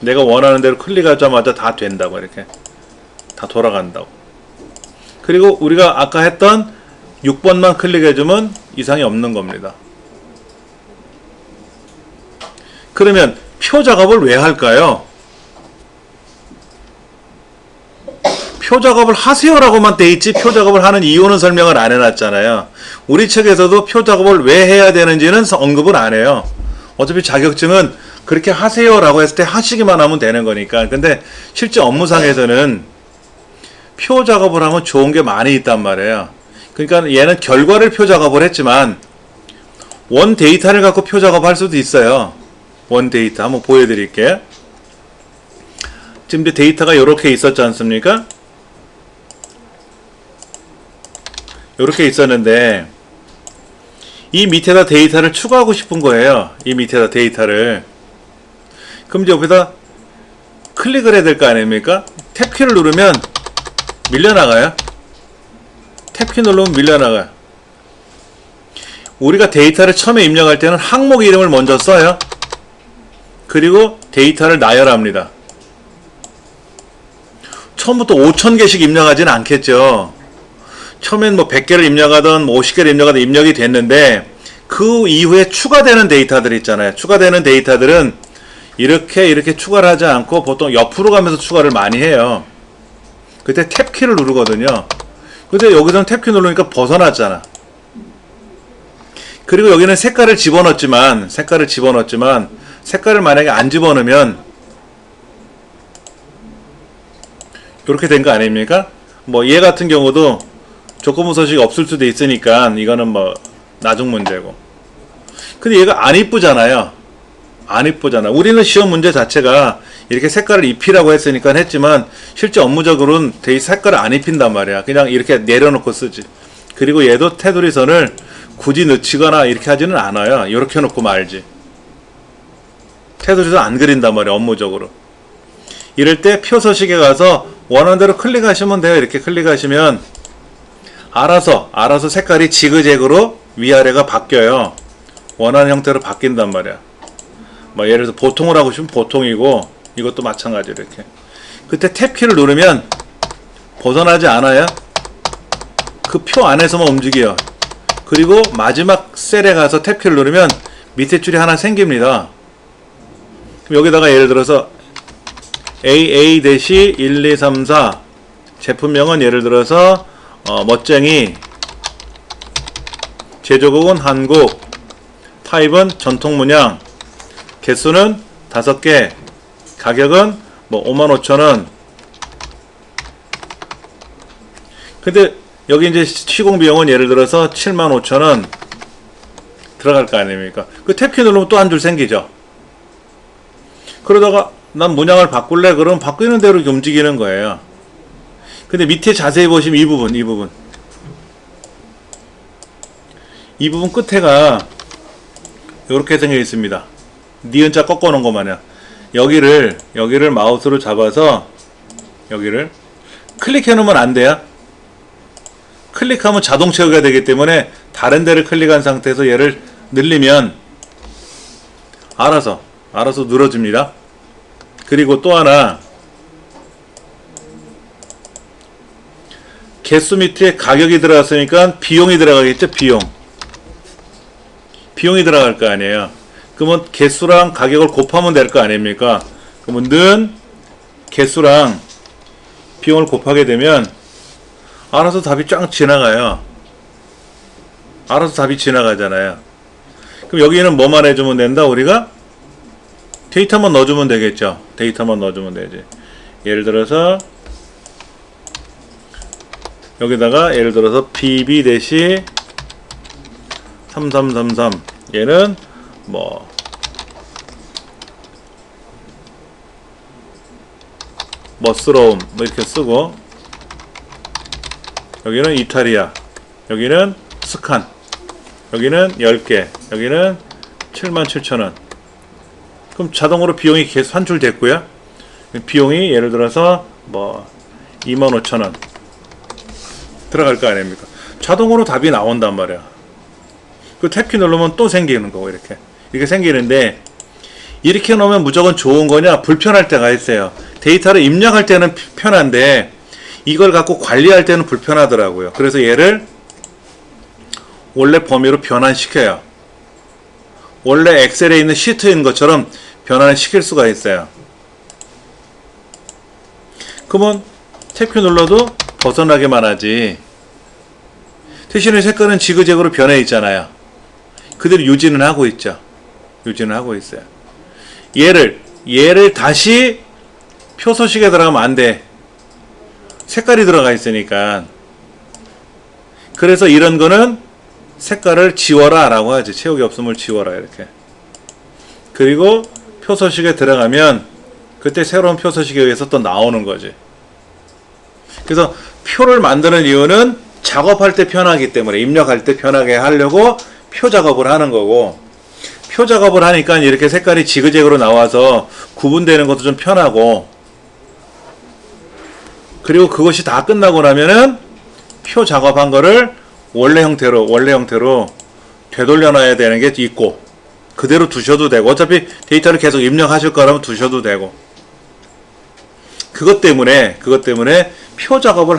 내가 원하는 대로 클릭하자마자 다 된다고, 이렇게 다 돌아간다고. 그리고 우리가 아까 했던 6번만 클릭해주면 이상이 없는 겁니다. 그러면 표 작업을 왜 할까요? 표 작업을 하세요라고만 돼있지 표 작업을 하는 이유는 설명을 안 해놨잖아요. 우리 책에서도 표 작업을 왜 해야 되는지는 언급을 안 해요. 어차피 자격증은 그렇게 하세요라고 했을 때 하시기만 하면 되는 거니까. 근데 실제 업무상에서는 표 작업을 하면 좋은 게 많이 있단 말이에요. 그러니까 얘는 결과를 표 작업을 했지만 원 데이터를 갖고 표 작업할 수도 있어요. 원 데이터 한번 보여드릴게요. 지금 이제 데이터가 이렇게 있었지 않습니까? 이렇게 있었는데 이 밑에다 데이터를 추가하고 싶은 거예요. 이 밑에다 데이터를. 그럼 이제 여기다 클릭을 해야 될 거 아닙니까? 탭키를 누르면 밀려나가요. 탭키 누르면 밀려나가요. 우리가 데이터를 처음에 입력할 때는 항목 이름을 먼저 써요. 그리고 데이터를 나열합니다. 처음부터 5000개씩 입력하지는 않겠죠. 처음엔 뭐 100개를 입력하든 뭐 50개를 입력하든 입력이 됐는데 그 이후에 추가되는 데이터들 있잖아요. 추가되는 데이터들은 이렇게 추가를 하지 않고 보통 옆으로 가면서 추가를 많이 해요. 그때 탭키를 누르거든요. 근데 여기서는 탭키 누르니까 벗어났잖아. 그리고 여기는 색깔을 집어넣었지만 색깔을 만약에 안 집어넣으면 이렇게 된 거 아닙니까? 뭐 얘 같은 경우도 조건부 서식이 없을 수도 있으니까 이거는 뭐 나중 문제고. 근데 얘가 안 이쁘잖아요. 안 이쁘잖아. 우리는 시험 문제 자체가 이렇게 색깔을 입히라고 했으니까 했지만 실제 업무적으로는 색깔을 안 입힌단 말이야. 그냥 이렇게 내려놓고 쓰지. 그리고 얘도 테두리 선을 굳이 넣치거나 이렇게 하지는 않아요. 이렇게 놓고 말지. 태도에서 안 그린단 말이에요. 업무적으로. 이럴 때 표 서식에 가서 원하는 대로 클릭하시면 돼요. 이렇게 클릭하시면 알아서 색깔이 지그재그로 위아래가 바뀌어요. 원하는 형태로 바뀐단 말이야. 뭐 예를 들어서 보통을 하고 싶으면 보통이고, 이것도 마찬가지로 이렇게. 그때 탭키를 누르면 벗어나지 않아요. 그 표 안에서만 움직여요. 그리고 마지막 셀에 가서 탭키를 누르면 밑에 줄이 하나 생깁니다. 그럼 여기다가 예를 들어서 AA-1234 제품명은 예를 들어서 멋쟁이, 제조국은 한국, 타입은 전통문양, 개수는 5개, 가격은 뭐 55,000원. 근데 여기 이제 시공 비용은 예를 들어서 75,000원 들어갈 거 아닙니까? 그 탭키 누르면 또 한 줄 생기죠. 그러다가 난 문양을 바꿀래? 그러면 바뀌는 대로 이렇게 움직이는 거예요. 근데 밑에 자세히 보시면 이 부분 끝에가 이렇게 생겨 있습니다. 니은자 꺾어 놓은 거 마냥. 여기를 마우스로 잡아서 여기를 클릭해 놓으면 안 돼요. 클릭하면 자동 채우기가 되기 때문에 다른 데를 클릭한 상태에서 얘를 늘리면 알아서 늘어집니다. 그리고 또 하나, 개수 밑에 가격이 들어갔으니까 비용이 들어가겠죠. 비용이 들어갈 거 아니에요. 그러면 개수랑 가격을 곱하면 될 거 아닙니까? 그러면 는 개수랑 비용을 곱하게 되면 알아서 답이 쫙 지나가요. 알아서 답이 지나가잖아요. 그럼 여기는 뭐만 해주면 된다? 우리가 데이터만 넣어주면 되겠죠. 데이터만 넣어주면 되지. 예를 들어서 여기다가 예를 들어서 BB-3333 얘는 뭐 멋스러움 뭐 이렇게 쓰고, 여기는 이탈리아, 여기는 스칸, 여기는 10개, 여기는 77,000원. 그럼 자동으로 비용이 계속 산출 됐고요. 비용이 예를 들어서 뭐 25,000원 들어갈 거 아닙니까? 자동으로 답이 나온단 말이야. 그 탭키 누르면 또 생기는 거고, 이렇게 생기는데, 이렇게 놓으면 무조건 좋은 거냐 불편할 때가 있어요. 데이터를 입력할 때는 편한데 이걸 갖고 관리할 때는 불편하더라고요. 그래서 얘를 원래 범위로 변환시켜요. 원래 엑셀에 있는 시트인 것처럼 변환을 시킬 수가 있어요. 그러면 탭키 눌러도 벗어나게만 하지, 대신에 색깔은 지그재그로 변해 있잖아요. 그대로 유지는 하고 있죠. 유지는 하고 있어요. 얘를 다시 표 서식에 들어가면 안 돼. 색깔이 들어가 있으니까. 그래서 이런 거는 색깔을 지워라 라고 하지. 채우기 없음을 지워라, 이렇게. 그리고 표 서식에 들어가면 그때 새로운 표 서식에 의해서 또 나오는 거지. 그래서 표를 만드는 이유는 작업할 때 편하기 때문에, 입력할 때 편하게 하려고 표 작업을 하는 거고, 표 작업을 하니까 이렇게 색깔이 지그재그로 나와서 구분되는 것도 좀 편하고, 그리고 그것이 다 끝나고 나면은 표 작업한 거를 원래 형태로 되돌려 놔야 되는 게 있고, 그대로 두셔도 되고, 어차피 데이터를 계속 입력하실 거라면 두셔도 되고, 그것 때문에 표 작업을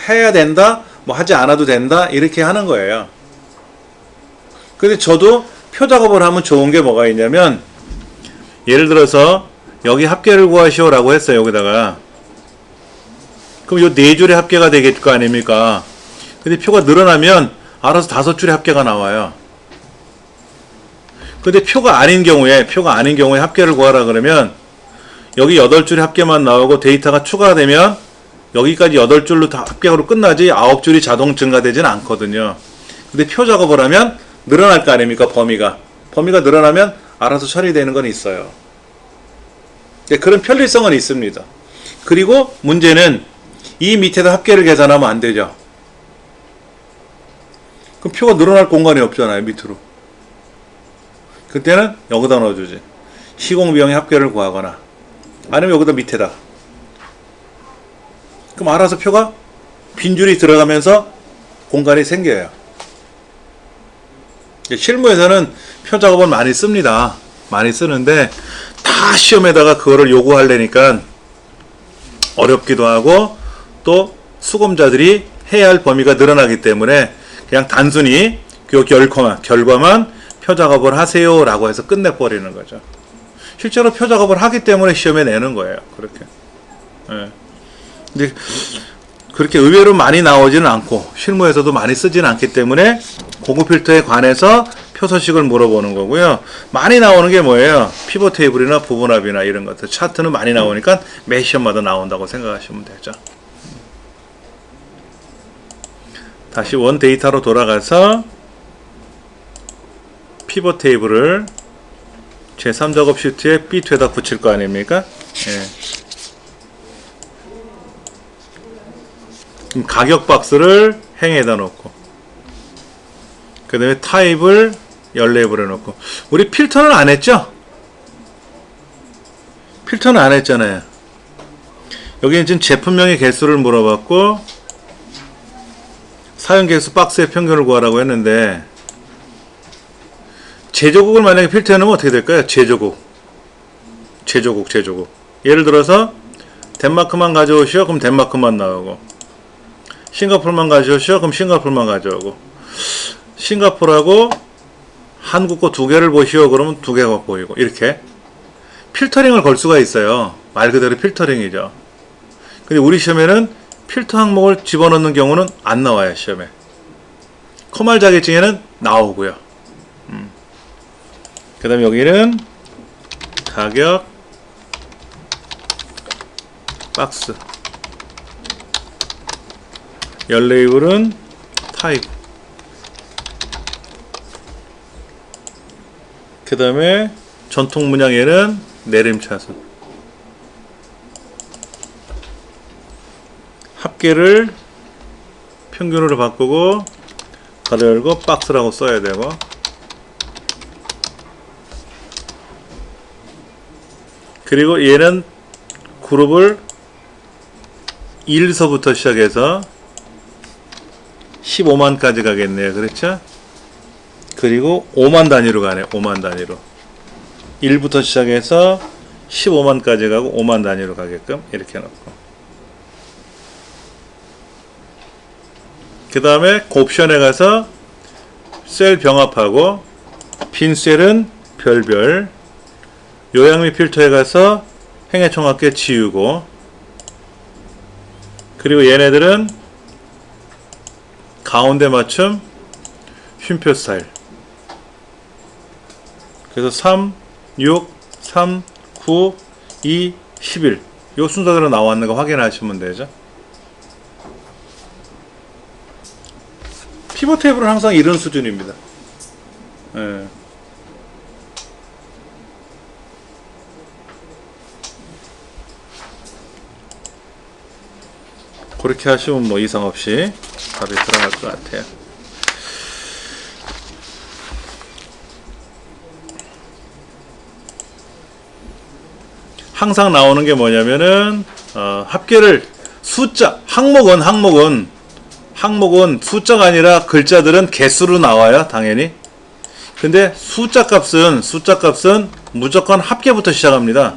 해야 된다, 뭐 하지 않아도 된다, 이렇게 하는 거예요. 근데 저도 표 작업을 하면 좋은 게 뭐가 있냐면, 예를 들어서 여기 합계를 구하시오 라고 했어요. 여기다가. 그럼 요 4줄의 합계가 되겠 거 아닙니까? 근데 표가 늘어나면 알아서 5줄의 합계가 나와요. 근데 표가 아닌 경우에 합계를 구하라 그러면 여기 8줄의 합계만 나오고 데이터가 추가되면 여기까지 8줄로 다 합계로 끝나지 9줄이 자동 증가되지는 않거든요. 근데 표 작업을 하면 늘어날 거 아닙니까? 범위가 늘어나면 알아서 처리되는 건 있어요. 그런 편리성은 있습니다. 그리고 문제는 이 밑에다 합계를 계산하면 안 되죠. 그럼 표가 늘어날 공간이 없잖아요, 밑으로. 그때는 여기다 넣어주지. 시공비용의 합계를 구하거나 아니면 여기다 밑에다. 그럼 알아서 표가 빈줄이 들어가면서 공간이 생겨요. 실무에서는 표 작업은 많이 씁니다. 많이 쓰는데 다 시험에다가 그거를 요구하려니까 어렵기도 하고 또 수검자들이 해야 할 범위가 늘어나기 때문에 그냥 단순히 그 결과만 표 작업을 하세요 라고 해서 끝내버리는 거죠. 실제로 표 작업을 하기 때문에 시험에 내는 거예요. 그렇게. 예. 근데 그렇게 의외로 많이 나오지는 않고 실무에서도 많이 쓰지는 않기 때문에 고급 필터에 관해서 표서식을 물어보는 거고요. 많이 나오는 게 뭐예요? 피벗 테이블이나 부분합이나 이런 것들. 차트는 많이 나오니까 매 시험마다 나온다고 생각하시면 되죠. 다시 원 데이터로 돌아가서 피벗 테이블을 제3작업 시트에 B2에다 붙일 거 아닙니까? 예. 가격 박스를 행에다 놓고 그 다음에 타입을 열레이블에 놓고 우리 필터는 안 했죠? 필터는 안 했잖아요. 여기는 지금 제품명의 개수를 물어봤고 사용 개수 박스의 평균을 구하라고 했는데 제조국을 만약에 필터해 놓으면 어떻게 될까요? 제조국 예를 들어서 덴마크만 가져오시오. 그럼 덴마크만 나오고 싱가포르만 가져오시오. 그럼 싱가포르만 가져오고 싱가포르하고 한국 거 두 개를 보시오. 그러면 두 개가 보이고 이렇게 필터링을 걸 수가 있어요. 말 그대로 필터링이죠. 근데 우리 시험에는 필터 항목을 집어넣는 경우는 안 나와요. 시험에. 커말 자격증에는 나오고요. 그 다음에 여기는 가격 박스 열레이블은 타입 그 다음에 전통 문양에는 내림차순 합계를 평균으로 바꾸고 가로 열고 박스라고 써야 되고 그리고 얘는 그룹을 1서부터 시작해서 15만까지 가겠네요. 그렇죠? 그리고 5만 단위로 가네요. 5만 단위로 1부터 시작해서 15만까지 가고 5만 단위로 가게끔 이렇게 놓고 그 다음에 옵션에 가서 셀 병합하고 빈 셀은 별별 요약 및 필터에 가서 행의 총합계 지우고 그리고 얘네들은 가운데 맞춤 쉼표 스타일 그래서 3, 6, 3, 9, 2, 11 요 순서대로 나왔는 거 확인하시면 되죠. 피벗 테이블은 항상 이런 수준입니다. 예. 그렇게 하시면 뭐 이상 없이 답이 들어갈 것 같아요. 항상 나오는 게 뭐냐면은 합계를 숫자 항목은 숫자가 아니라 글자들은 개수로 나와요. 당연히. 근데 숫자 값은 무조건 합계부터 시작합니다.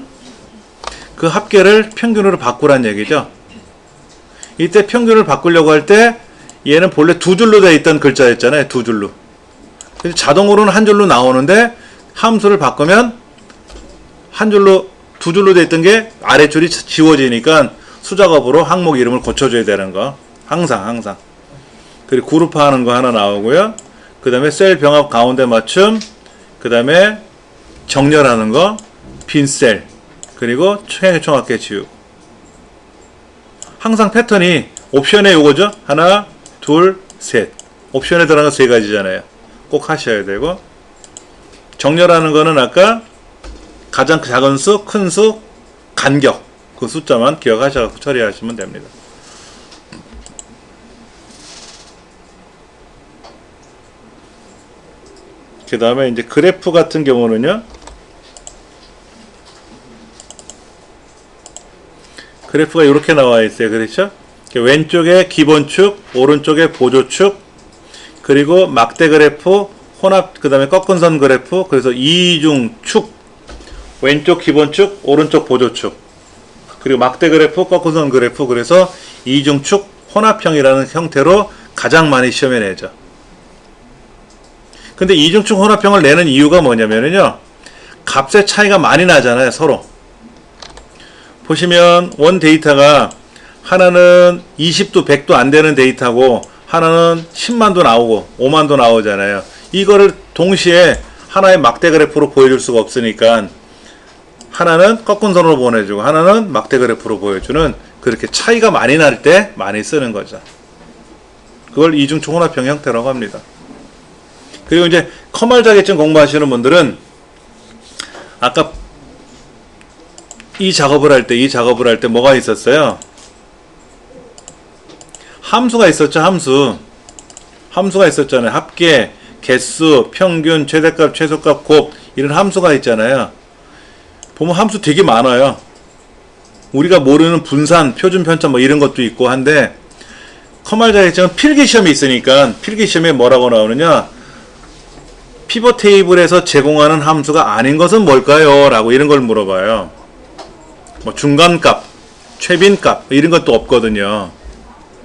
그 합계를 평균으로 바꾸란 얘기죠. 이때 평균을 바꾸려고 할 때 얘는 본래 두 줄로 되어 있던 글자였잖아요. 두 줄로. 근데 자동으로는 한 줄로 나오는데 함수를 바꾸면 한 줄로 두 줄로 되어 있던 게 아래줄이 지워지니까 수작업으로 항목 이름을 고쳐줘야 되는 거. 항상. 그리고 그룹화하는 거 하나 나오고요. 그 다음에 셀 병합 가운데 맞춤. 그 다음에 정렬하는 거. 빈 셀. 그리고 행의 총합계 지우고. 항상 패턴이 옵션에 요거죠. 하나, 둘, 셋. 옵션에 들어간 거 세 가지잖아요. 꼭 하셔야 되고 정렬하는 거는 아까 가장 작은 수, 큰 수, 간격 그 숫자만 기억하셔서 처리하시면 됩니다. 그 다음에 이제 그래프 같은 경우는요, 그래프가 이렇게 나와 있어요. 그렇죠? 왼쪽에 기본축, 오른쪽에 보조축, 그리고 막대 그래프, 혼합, 그 다음에 꺾은 선 그래프, 그래서 이중축, 왼쪽 기본축, 오른쪽 보조축, 그리고 막대 그래프, 꺾은 선 그래프, 그래서 이중축 혼합형이라는 형태로 가장 많이 시험에 내죠. 근데 이중축 혼합형을 내는 이유가 뭐냐면요, 값의 차이가 많이 나잖아요, 서로. 보시면 원 데이터가 하나는 20도 100도 안 되는 데이터고 하나는 10만도 나오고 5만도 나오잖아요. 이거를 동시에 하나의 막대 그래프로 보여줄 수가 없으니까 하나는 꺾은 선으로 보내주고 하나는 막대 그래프로 보여주는, 그렇게 차이가 많이 날 때 많이 쓰는 거죠. 그걸 이중축 혼합형 형태라고 합니다. 그리고 이제 커말 자격증 공부하시는 분들은 아까 이 작업을 할 때 뭐가 있었어요? 함수가 있었죠. 함수가 있었잖아요. 합계, 개수, 평균, 최대값, 최소값, 곱, 이런 함수가 있잖아요. 보면 함수 되게 많아요. 우리가 모르는 분산, 표준 편차 뭐 이런 것도 있고 한데, 커말 자격증은 필기시험이 있으니까 필기시험에 뭐라고 나오느냐, 피벗 테이블에서 제공하는 함수가 아닌 것은 뭘까요? 라고 이런 걸 물어봐요. 뭐 중간값, 최빈값 이런 것도 없거든요.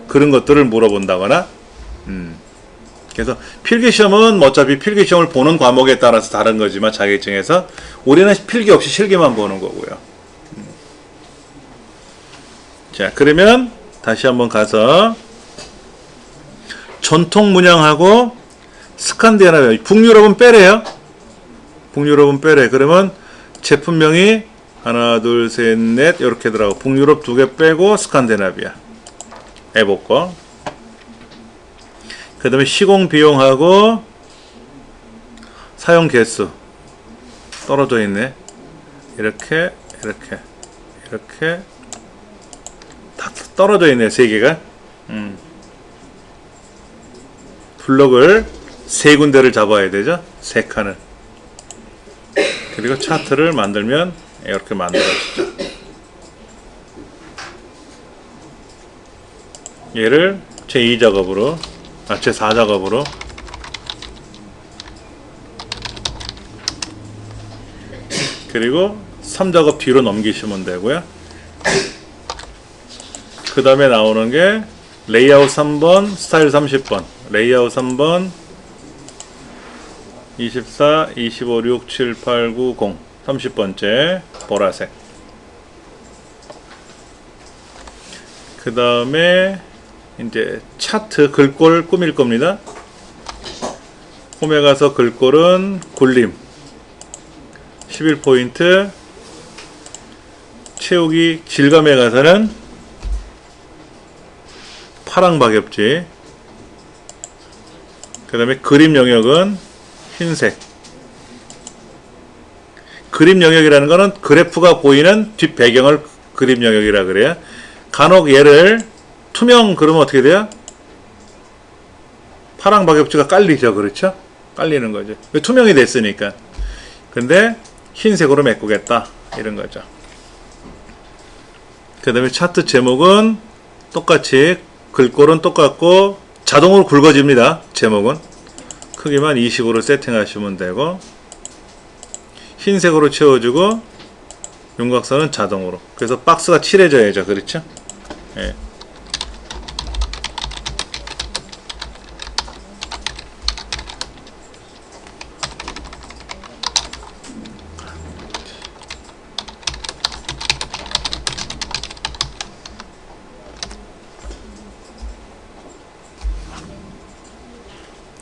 그런 것들을 물어본다거나. 그래서 필기시험은 어차피 필기시험을 보는 과목에 따라서 다른 거지만 자격증에서 우리는 필기 없이 실기만 보는 거고요. 자, 그러면 다시 한번 가서 전통 문양하고 스칸디나비아, 북유럽은 빼래요. 북유럽은 빼래. 그러면 제품명이 하나, 둘, 셋, 넷 이렇게 들어가고 북유럽 2개 빼고 스칸디나비아 해볼 거. 그 다음에 시공 비용하고 사용 개수 떨어져 있네. 이렇게 다 떨어져 있네, 3개가. 블록을 3군데를 잡아야 되죠. 3칸을. 그리고 차트를 만들면 이렇게 만들어지죠. 얘를 제2작업으로, 제4작업으로 그리고 3작업 뒤로 넘기시면 되고요. 그 다음에 나오는 게 레이아웃 3번, 스타일 30번, 레이아웃 3번 24, 25, 6, 7, 8, 9, 0 30번째 보라색. 그 다음에 이제 차트 글꼴 꾸밀 겁니다. 홈에 가서 글꼴은 굴림 11포인트, 채우기 질감에 가서는 파랑 박엽지, 그 다음에 그림 영역은 흰색. 그림 영역이라는 거는 그래프가 보이는 뒷 배경을 그림 영역이라 그래요. 간혹 얘를 투명 그러면 어떻게 돼요? 파랑 박엽지가 깔리죠. 그렇죠? 깔리는 거죠. 투명이 됐으니까. 근데 흰색으로 메꾸겠다 이런 거죠. 그 다음에 차트 제목은 똑같이 글꼴은 똑같고 자동으로 굵어집니다. 제목은 크기만 20으로 세팅하시면 되고, 흰색으로 채워주고 윤곽선은 자동으로. 그래서 박스가 칠해져야죠. 그렇죠? 예.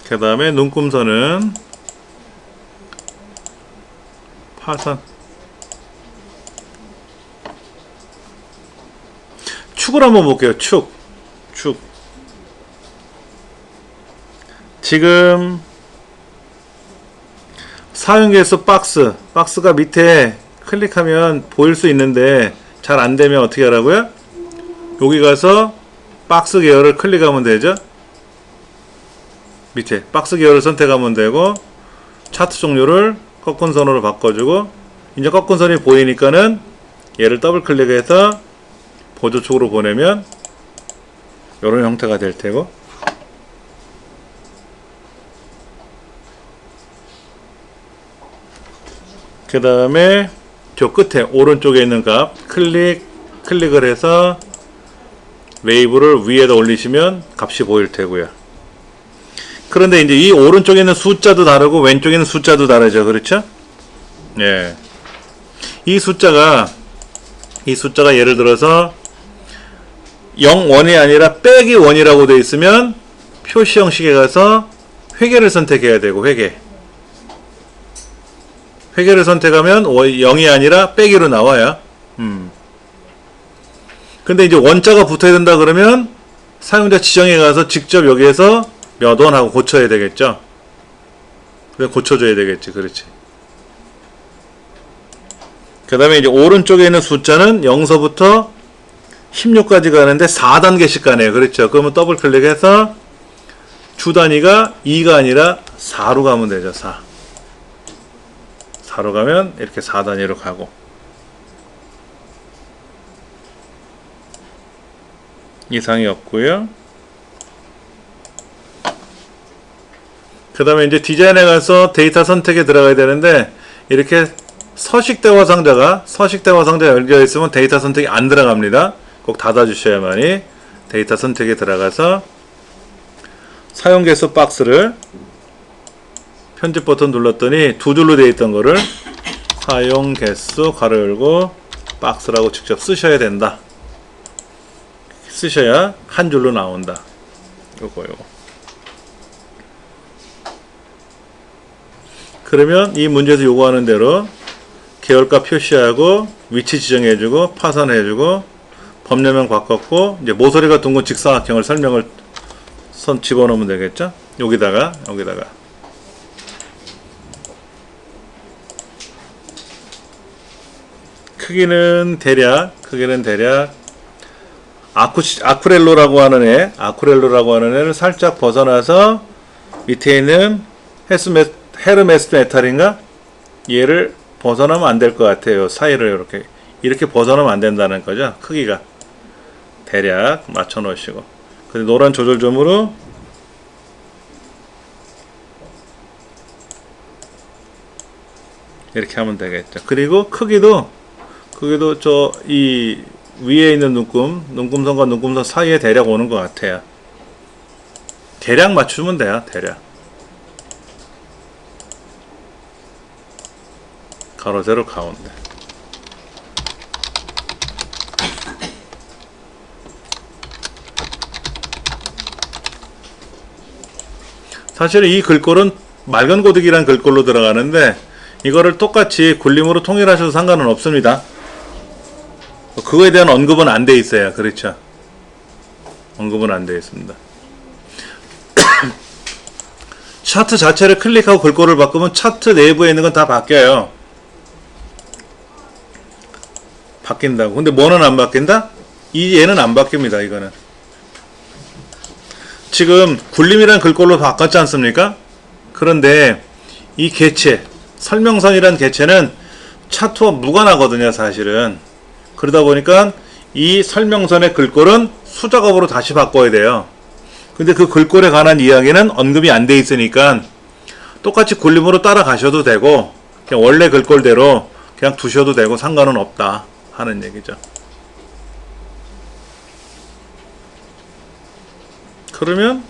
그 다음에 눈금선은 파선. 축을 한번 볼게요. 축. 지금 사용계수 박스가 밑에 클릭하면 보일 수 있는데 잘 안되면 어떻게 하라고요? 여기 가서 박스 계열을 클릭하면 되죠. 밑에 박스 계열을 선택하면 되고, 차트 종류를 꺾은 선으로 바꿔주고, 이제 꺾은 선이 보이니까는 얘를 더블 클릭해서 보조 쪽으로 보내면 이런 형태가 될 테고, 그 다음에 저 끝에 오른쪽에 있는 값 클릭을 해서 웨이브를 위에다 올리시면 값이 보일 테고요. 그런데 이제 이 오른쪽에 있는 숫자도 다르고 왼쪽에 있는 숫자도 다르죠. 그렇죠? 예. 이 숫자가 예를 들어서 0원이 아니라 빼기 1이라고 되어 있으면 표시 형식에 가서 회계를 선택해야 되고, 회계를 선택하면 0이 아니라 빼기로 나와요. 근데 이제 원자가 붙어야 된다 그러면 사용자 지정에 가서 직접 여기에서 몇 원 하고 고쳐야 되겠죠. 그래 고쳐줘야 되겠지. 그렇지. 그 다음에 이제 오른쪽에 있는 숫자는 0서부터 16까지 가는데 4단계씩 가네요. 그렇죠. 그러면 더블 클릭해서 주 단위가 2가 아니라 4로 가면 되죠. 4로 가면 이렇게 4단위로 가고, 이상이 없고요. 그 다음에 이제 디자인에 가서 데이터 선택에 들어가야 되는데, 이렇게 서식 대화 상자가 열려 있으면 데이터 선택이 안 들어갑니다. 꼭 닫아 주셔야만이 데이터 선택에 들어가서 사용 개수 박스를 편집 버튼 눌렀더니 두 줄로 되어 있던 거를 사용 개수 가로 열고 박스라고 직접 쓰셔야 된다. 쓰셔야 한 줄로 나온다. 요거. 그러면 이 문제에서 요구하는 대로 계열값 표시하고 위치 지정해주고 파선해주고 범례명 바꿨고, 이제 모서리가 둥근 직사각형을 설명을 집어넣으면 되겠죠. 여기다가 크기는 대략 아쿠렐로라고 하는 애를 살짝 벗어나서 밑에 있는 헤르메스 메탈인가? 얘를 벗어나면 안 될 것 같아요. 사이를 이렇게 벗어나면 안 된다는 거죠. 크기가 대략 맞춰 놓으시고, 근데 노란 조절점으로 이렇게 하면 되겠죠. 그리고 크기도 저 이 위에 있는 눈금선과 눈금선 사이에 대략 오는 것 같아요. 대략 맞추면 돼요. 대략 가로 세로 가운데. 사실은 이 글꼴은 맑은 고딕이란 글꼴로 들어가는데, 이거를 똑같이 굴림으로 통일하셔도 상관은 없습니다. 그거에 대한 언급은 안 돼 있어요. 그렇죠? 언급은 안 돼 있습니다. 차트 자체를 클릭하고 글꼴을 바꾸면 차트 내부에 있는 건 다 바뀌어요. 바뀐다고. 근데 뭐는 안 바뀐다? 얘는 안 바뀝니다. 이거는 지금 굴림이란 글꼴로 바꿨지 않습니까? 그런데 이 개체, 설명선이란 개체는 차트와 무관하거든요. 사실은. 그러다 보니까 이 설명선의 글꼴은 수작업으로 다시 바꿔야 돼요. 근데 그 글꼴에 관한 이야기는 언급이 안 돼 있으니까 똑같이 굴림으로 따라가셔도 되고, 그냥 원래 글꼴대로 그냥 두셔도 되고 상관은 없다 하는 얘기죠. 그러면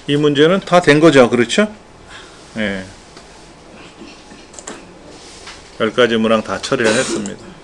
이 문제는 다 된 거죠. 그렇죠? 예. 10가지 문항 다 처리를 했습니다.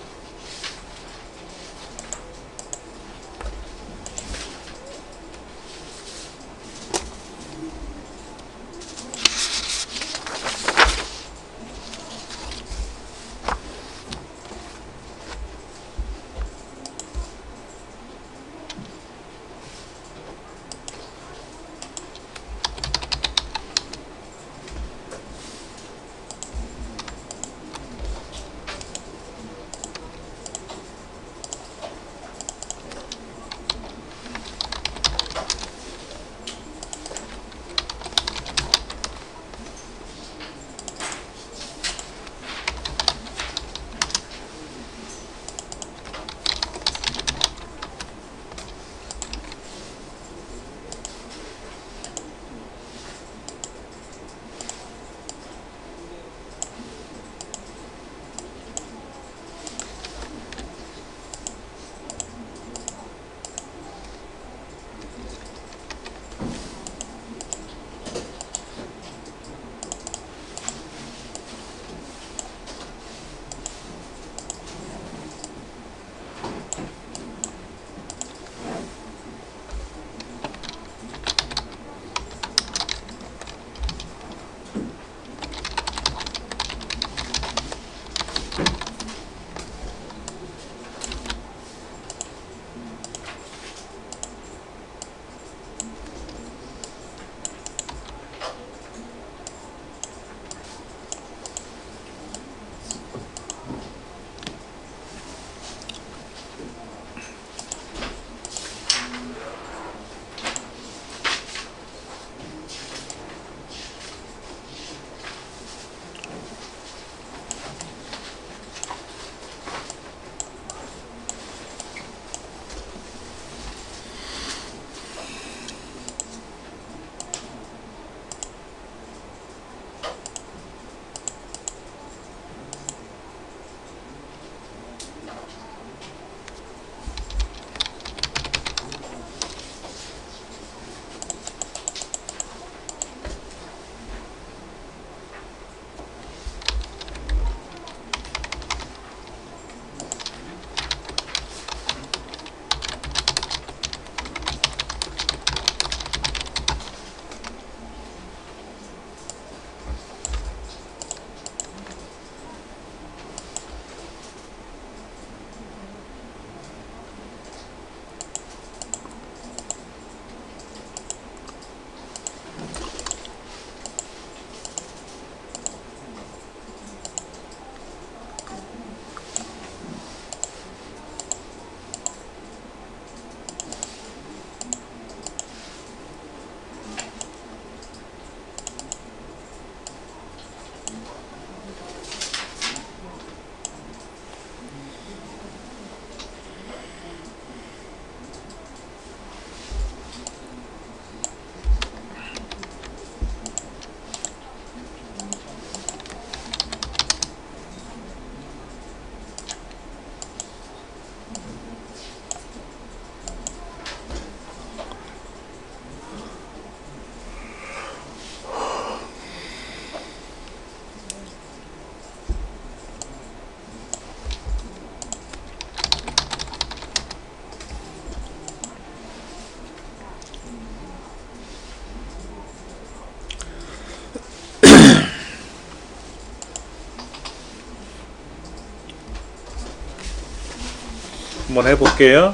한번 해볼게요.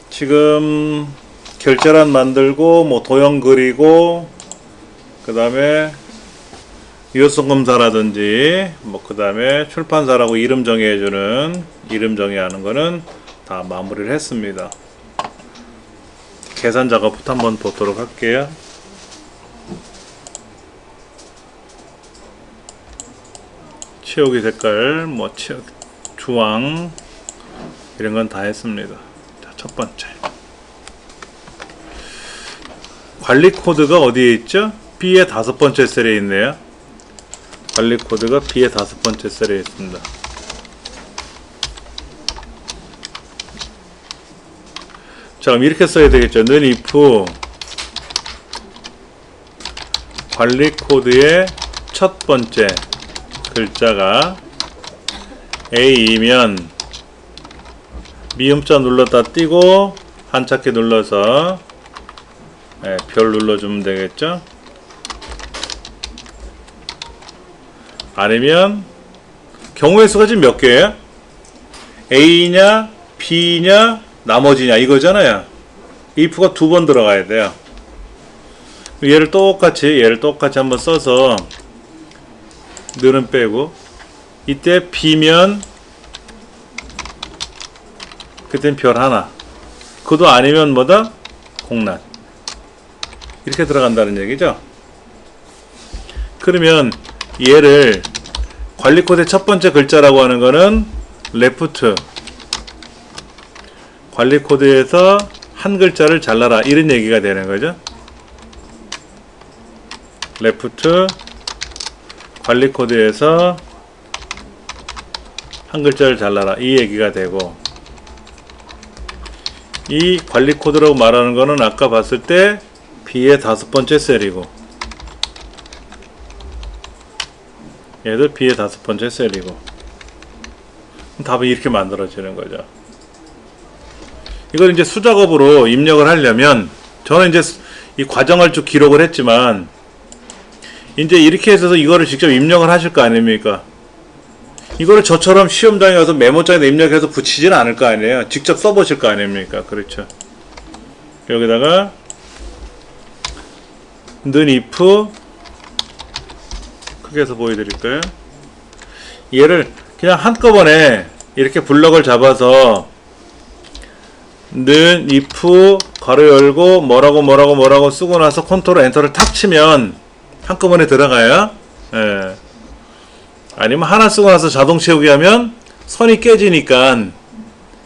지금 결제란 만들고 뭐 도형 그리고 그 다음에 유효성 검사라든지 뭐 그 다음에 출판사라고 이름 정의해주는 이름 정의하는 거는 다 마무리를 했습니다. 계산 작업부터 한번 보도록 할게요. 채우기 색깔 뭐 주황 이런 건 다 했습니다. 자, 첫 번째 관리 코드가 어디에 있죠? B의 5번째 셀에 있네요. 관리 코드가 B의 5번째 셀에 있습니다. 자, 그럼 이렇게 써야 되겠죠. 는 if 관리 코드의 첫 번째 글자가 A이면 미음자 눌렀다 띄고 한자키 눌러서 별 눌러주면 되겠죠. 아니면 경우의 수가 지금 몇 개예요? A냐 B냐 나머지냐 이거잖아요. if가 2번 들어가야 돼요. 얘를 똑같이 한번 써서 늘은 빼고 이때 B면 그땐 별 하나, 그도 아니면 뭐다? 공란. 이렇게 들어간다는 얘기죠. 그러면 얘를 관리 코드의 첫 번째 글자라고 하는 거는 left 관리 코드에서 한 글자를 잘라라 이런 얘기가 되는 거죠. left 관리 코드에서 한 글자를 잘라라 이 얘기가 되고, 이 관리 코드라고 말하는 거는 아까 봤을 때 B의 5번째 셀이고 얘도 B의 5번째 셀이고 답은 이렇게 만들어지는 거죠. 이걸 이제 수작업으로 입력을 하려면 저는 이제 이 과정을 쭉 기록을 했지만 이제 이렇게 해서 이거를 직접 입력을 하실 거 아닙니까? 이거를 저처럼 시험장에 가서 메모장에 입력해서 붙이지는 않을 거 아니에요. 직접 써보실 거 아닙니까? 그렇죠. 여기다가 는 if 크게 해서 보여드릴까요? 얘를 그냥 한꺼번에 이렇게 블럭을 잡아서 는 if 가로 열고 뭐라고 쓰고 나서 컨트롤 엔터를 탁 치면 한꺼번에 들어가요. 예. 아니면 하나 쓰고 나서 자동 채우기 하면 선이 깨지니까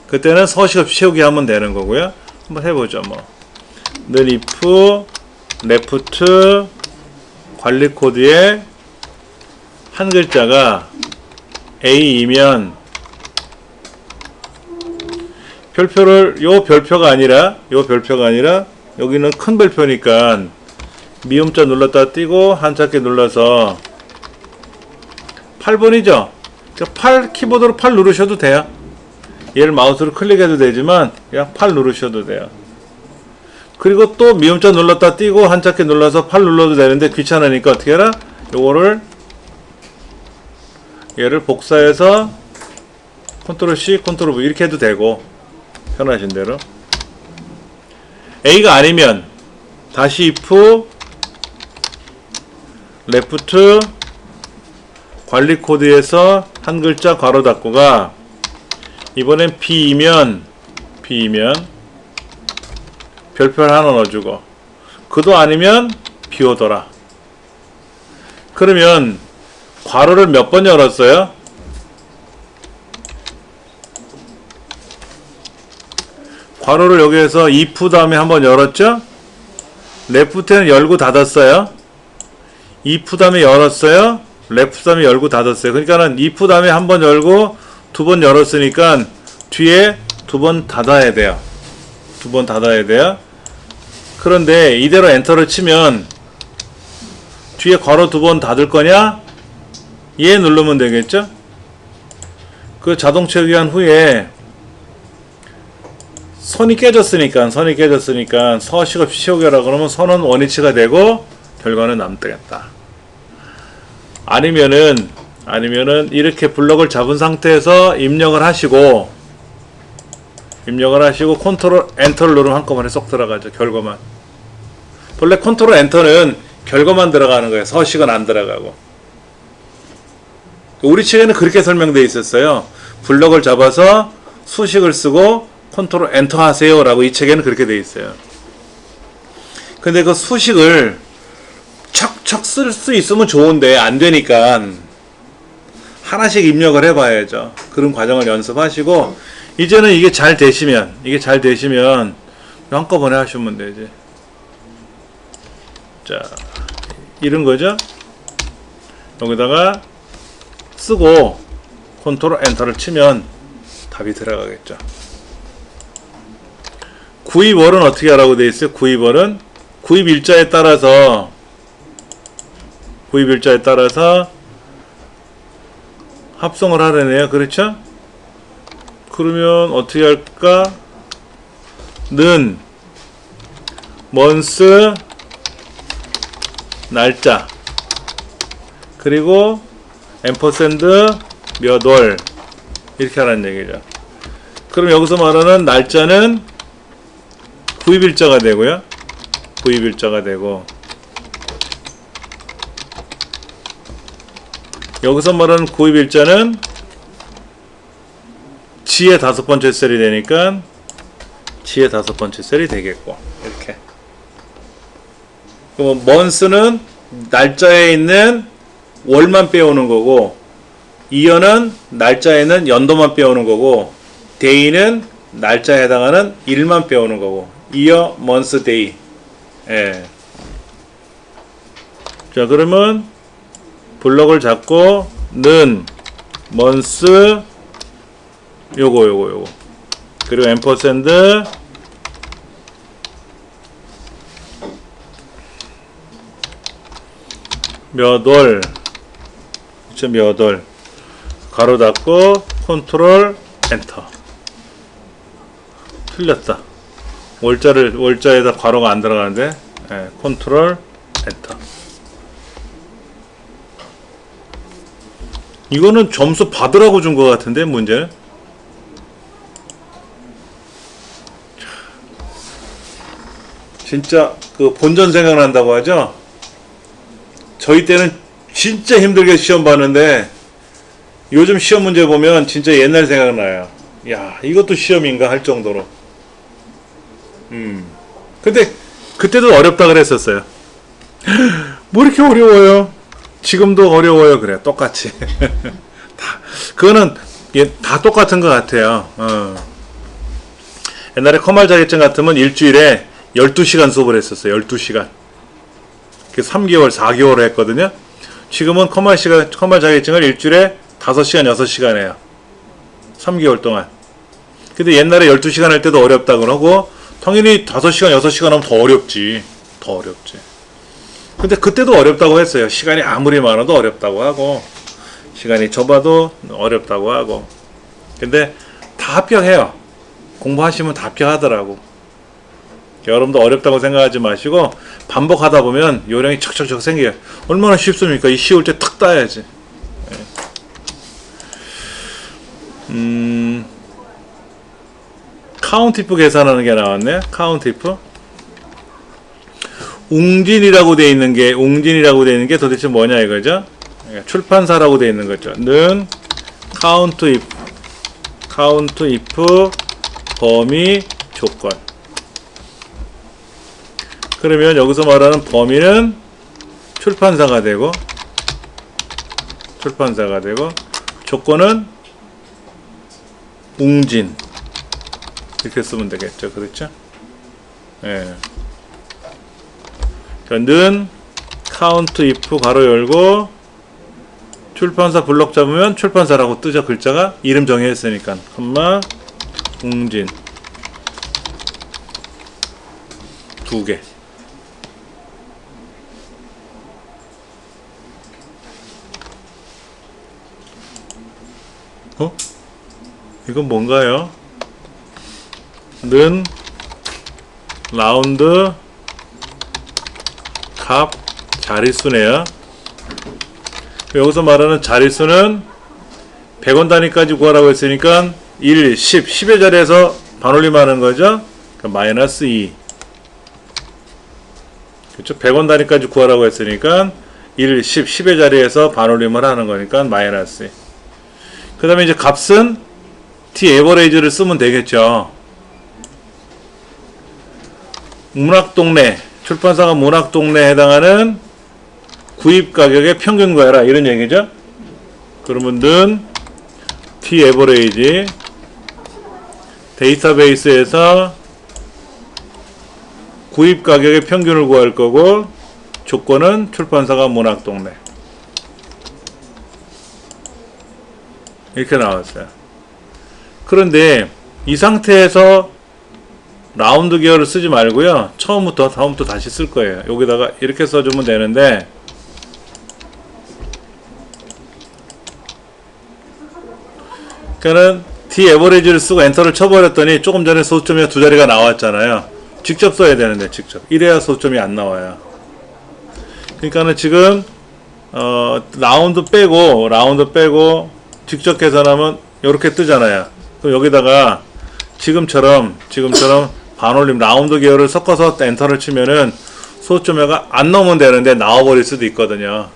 그때는 서식 없이 채우기 하면 되는 거고요. 한번 해보죠. 는 if left 관리 코드에 한 글자가 A이면 별표를 요 별표가 아니라 여기는 큰 별표니까 미음자 눌렀다 띄고 한자키 눌러서 8번이죠. 8 키보드로 8 누르셔도 돼요. 얘를 마우스로 클릭해도 되지만 그냥 8 누르셔도 돼요. 그리고 또 미음자 눌렀다 띄고 한자키 눌러서 8 눌러도 되는데 귀찮으니까 어떻게 해라? 요거를 얘를 복사해서 컨트롤 C, 컨트롤 V 이렇게 해도 되고 편하신 대로. A가 아니면 다시 if left 관리 코드에서 한 글자 괄호 닫고가 이번엔 B이면 별표를 하나 넣어주고 그도 아니면 비오더라. 그러면 괄호를 몇 번 열었어요? 괄호를 여기에서 if 다음에 한번 열었죠? left는 열고 닫았어요. if 다음에 열었어요. left 다음에 열고 닫았어요. 그러니까는 if 다음에 한번 열고 두 번 열었으니까 뒤에 두 번 닫아야 돼요. 두 번 닫아야 돼요. 그런데 이대로 엔터를 치면 뒤에 괄호 두 번 닫을 거냐? 얘 누르면 되겠죠? 그 자동 채우기 한 후에 선이 깨졌으니까 서식 없이 채우기라 그러면 선은 원위치가 되고 결과는 남되겠다. 아니면은 아니면은 이렇게 블럭을 잡은 상태에서 입력을 하시고 컨트롤 엔터를 누르면 한꺼번에 쏙 들어가죠. 결과만. 본래 컨트롤 엔터는 결과만 들어가는 거예요. 서식은 안 들어가고. 우리 책에는 그렇게 설명되어 있었어요. 블럭을 잡아서 수식을 쓰고 컨트롤 엔터 하세요 라고 이 책에는 그렇게 되어 있어요. 근데 그 수식을 척척 쓸 수 있으면 좋은데 안 되니까 하나씩 입력을 해봐야죠. 그런 과정을 연습하시고 이제는 이게 잘 되시면 한꺼번에 하시면 되지. 자, 이런 거죠. 여기다가 쓰고 컨트롤 엔터를 치면 답이 들어가겠죠. 구입월은 어떻게 하라고 되어 있어요? 구입월은 구입 일자에 따라서 합성을 하려네요. 그렇죠? 그러면 어떻게 할까? 는 먼스 날짜 그리고 앰퍼샌드 몇 월 이렇게 하라는 얘기죠. 그럼 여기서 말하는 날짜는 구입일자가 되고요. 여기서 말하는 구입일자는 G의 5번째 셀이 되니까 G의 5번째 셀이 되겠고 이렇게. 그럼 month는 날짜에 있는 월만 빼오는 거고 year는 날짜에 있는 연도만 빼오는 거고 day는 날짜에 해당하는 일만 빼오는 거고 year, month, day. 예. 자, 그러면 블럭을 잡고 는 month 요거 그리고 앰퍼샌드 몇 월 가로 닫고 컨트롤 엔터. 틀렸다. 월자에다 괄호가 안 들어가는데 컨트롤 엔터. 이거는 점수 받으라고 준 것 같은데 문제는. 진짜 그 본전 생각난다고 하죠. 저희 때는 진짜 힘들게 시험 봤는데 요즘 시험 문제 보면 진짜 옛날 생각나요. 야, 이것도 시험인가 할 정도로. 근데 그때도 어렵다 그랬었어요. 뭐 이렇게 어려워요? 지금도 어려워요. 그래, 똑같이. 그거는 다 똑같은 것 같아요. 옛날에 컴활 자격증 같으면 일주일에 12시간 수업을 했었어요. 12시간. 3개월, 4개월 했거든요. 지금은 컴활 자격증을 일주일에 5시간, 6시간 해요. 3개월 동안. 근데 옛날에 12시간 할 때도 어렵다 그러고, 당연히 5시간, 6시간 하면 더 어렵지. 근데 그때도 어렵다고 했어요. 시간이 아무리 많아도 어렵다고 하고, 시간이 좁아도 어렵다고 하고. 근데 다 합격해요. 공부하시면 다 합격하더라고. 여러분도 어렵다고 생각하지 마시고 반복하다 보면 요령이 척척척 생겨요. 얼마나 쉽습니까? 이 쉬울 때 탁 따야지. 카운트 이프 계산하는 게 나왔네. 카운트 이프. 웅진이라고 돼 있는 게 도대체 뭐냐 이거죠? 출판사라고 돼 있는 거죠. 는 카운트 이프 범위 조건. 그러면 여기서 말하는 범위는 출판사가 되고 조건은 웅진 이렇게 쓰면 되겠죠. 그렇죠? 예. 는 카운트 이프 가로 열고 출판사 블럭 잡으면 출판사라고 뜨죠. 글자가 이름 정의했으니까 콤마 웅진 2개. 이건 뭔가요? 는 라운드 값 자릿수네요. 여기서 말하는 자릿수는 100원 단위까지 구하라고 했으니까 1, 10, 10의 자리에서 반올림하는 거죠. 그러니까 마이너스 2. 그렇죠? 100원 단위까지 구하라고 했으니까 1, 10, 10의 자리에서 반올림을 하는 거니까 마이너스 2. 그 다음에 이제 값은 t 에버레이지를 쓰면 되겠죠. 문학동네, 출판사가 문학동네에 해당하는 구입 가격의 평균 구해라 이런 얘기죠. 그러면 는 t 에버레이지 데이터베이스에서 구입 가격의 평균을 구할 거고 조건은 출판사가 문학동네 이렇게 나왔어요. 그런데 이 상태에서 라운드 기어를 쓰지 말고요. 다음부터 다시 쓸 거예요. 여기다가 이렇게 써주면 되는데 그러니까는 D 에버리지를 쓰고 엔터를 쳐버렸더니 조금 전에 소수점이 두 자리가 나왔잖아요. 직접 써야 되는데 직접 이래야 소수점이 안 나와요. 그러니까는 지금 라운드 빼고 직접 계산하면 이렇게 뜨잖아요. 그럼 여기다가 지금처럼 반올림 라운드 기어를 섞어서 엔터를 치면은 소수점에가 안 나오면 되는데 나와버릴 수도 있거든요.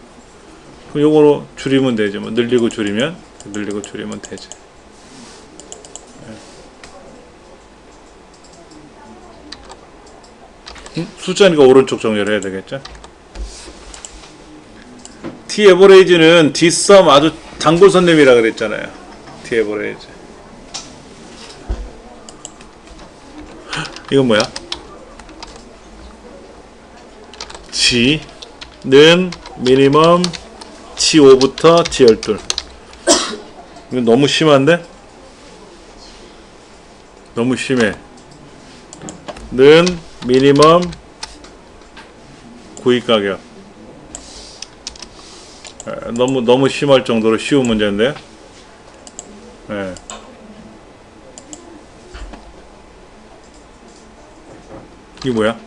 그럼 요거로 줄이면 되죠. 뭐 늘리고 줄이면 되지. 숫자니까 오른쪽 정렬 해야 되겠죠. T 에버레이지는 D 썸 아주 단골 손님이라 그랬잖아요. T 에버레이지. 이건 뭐야? G는 미니멈 T5부터 T12. 이건 너무 심한데? 너무 심해. 는 미니멈 구입 가격. 너무 심할 정도로 쉬운 문제인데요. 네. 이게 뭐야?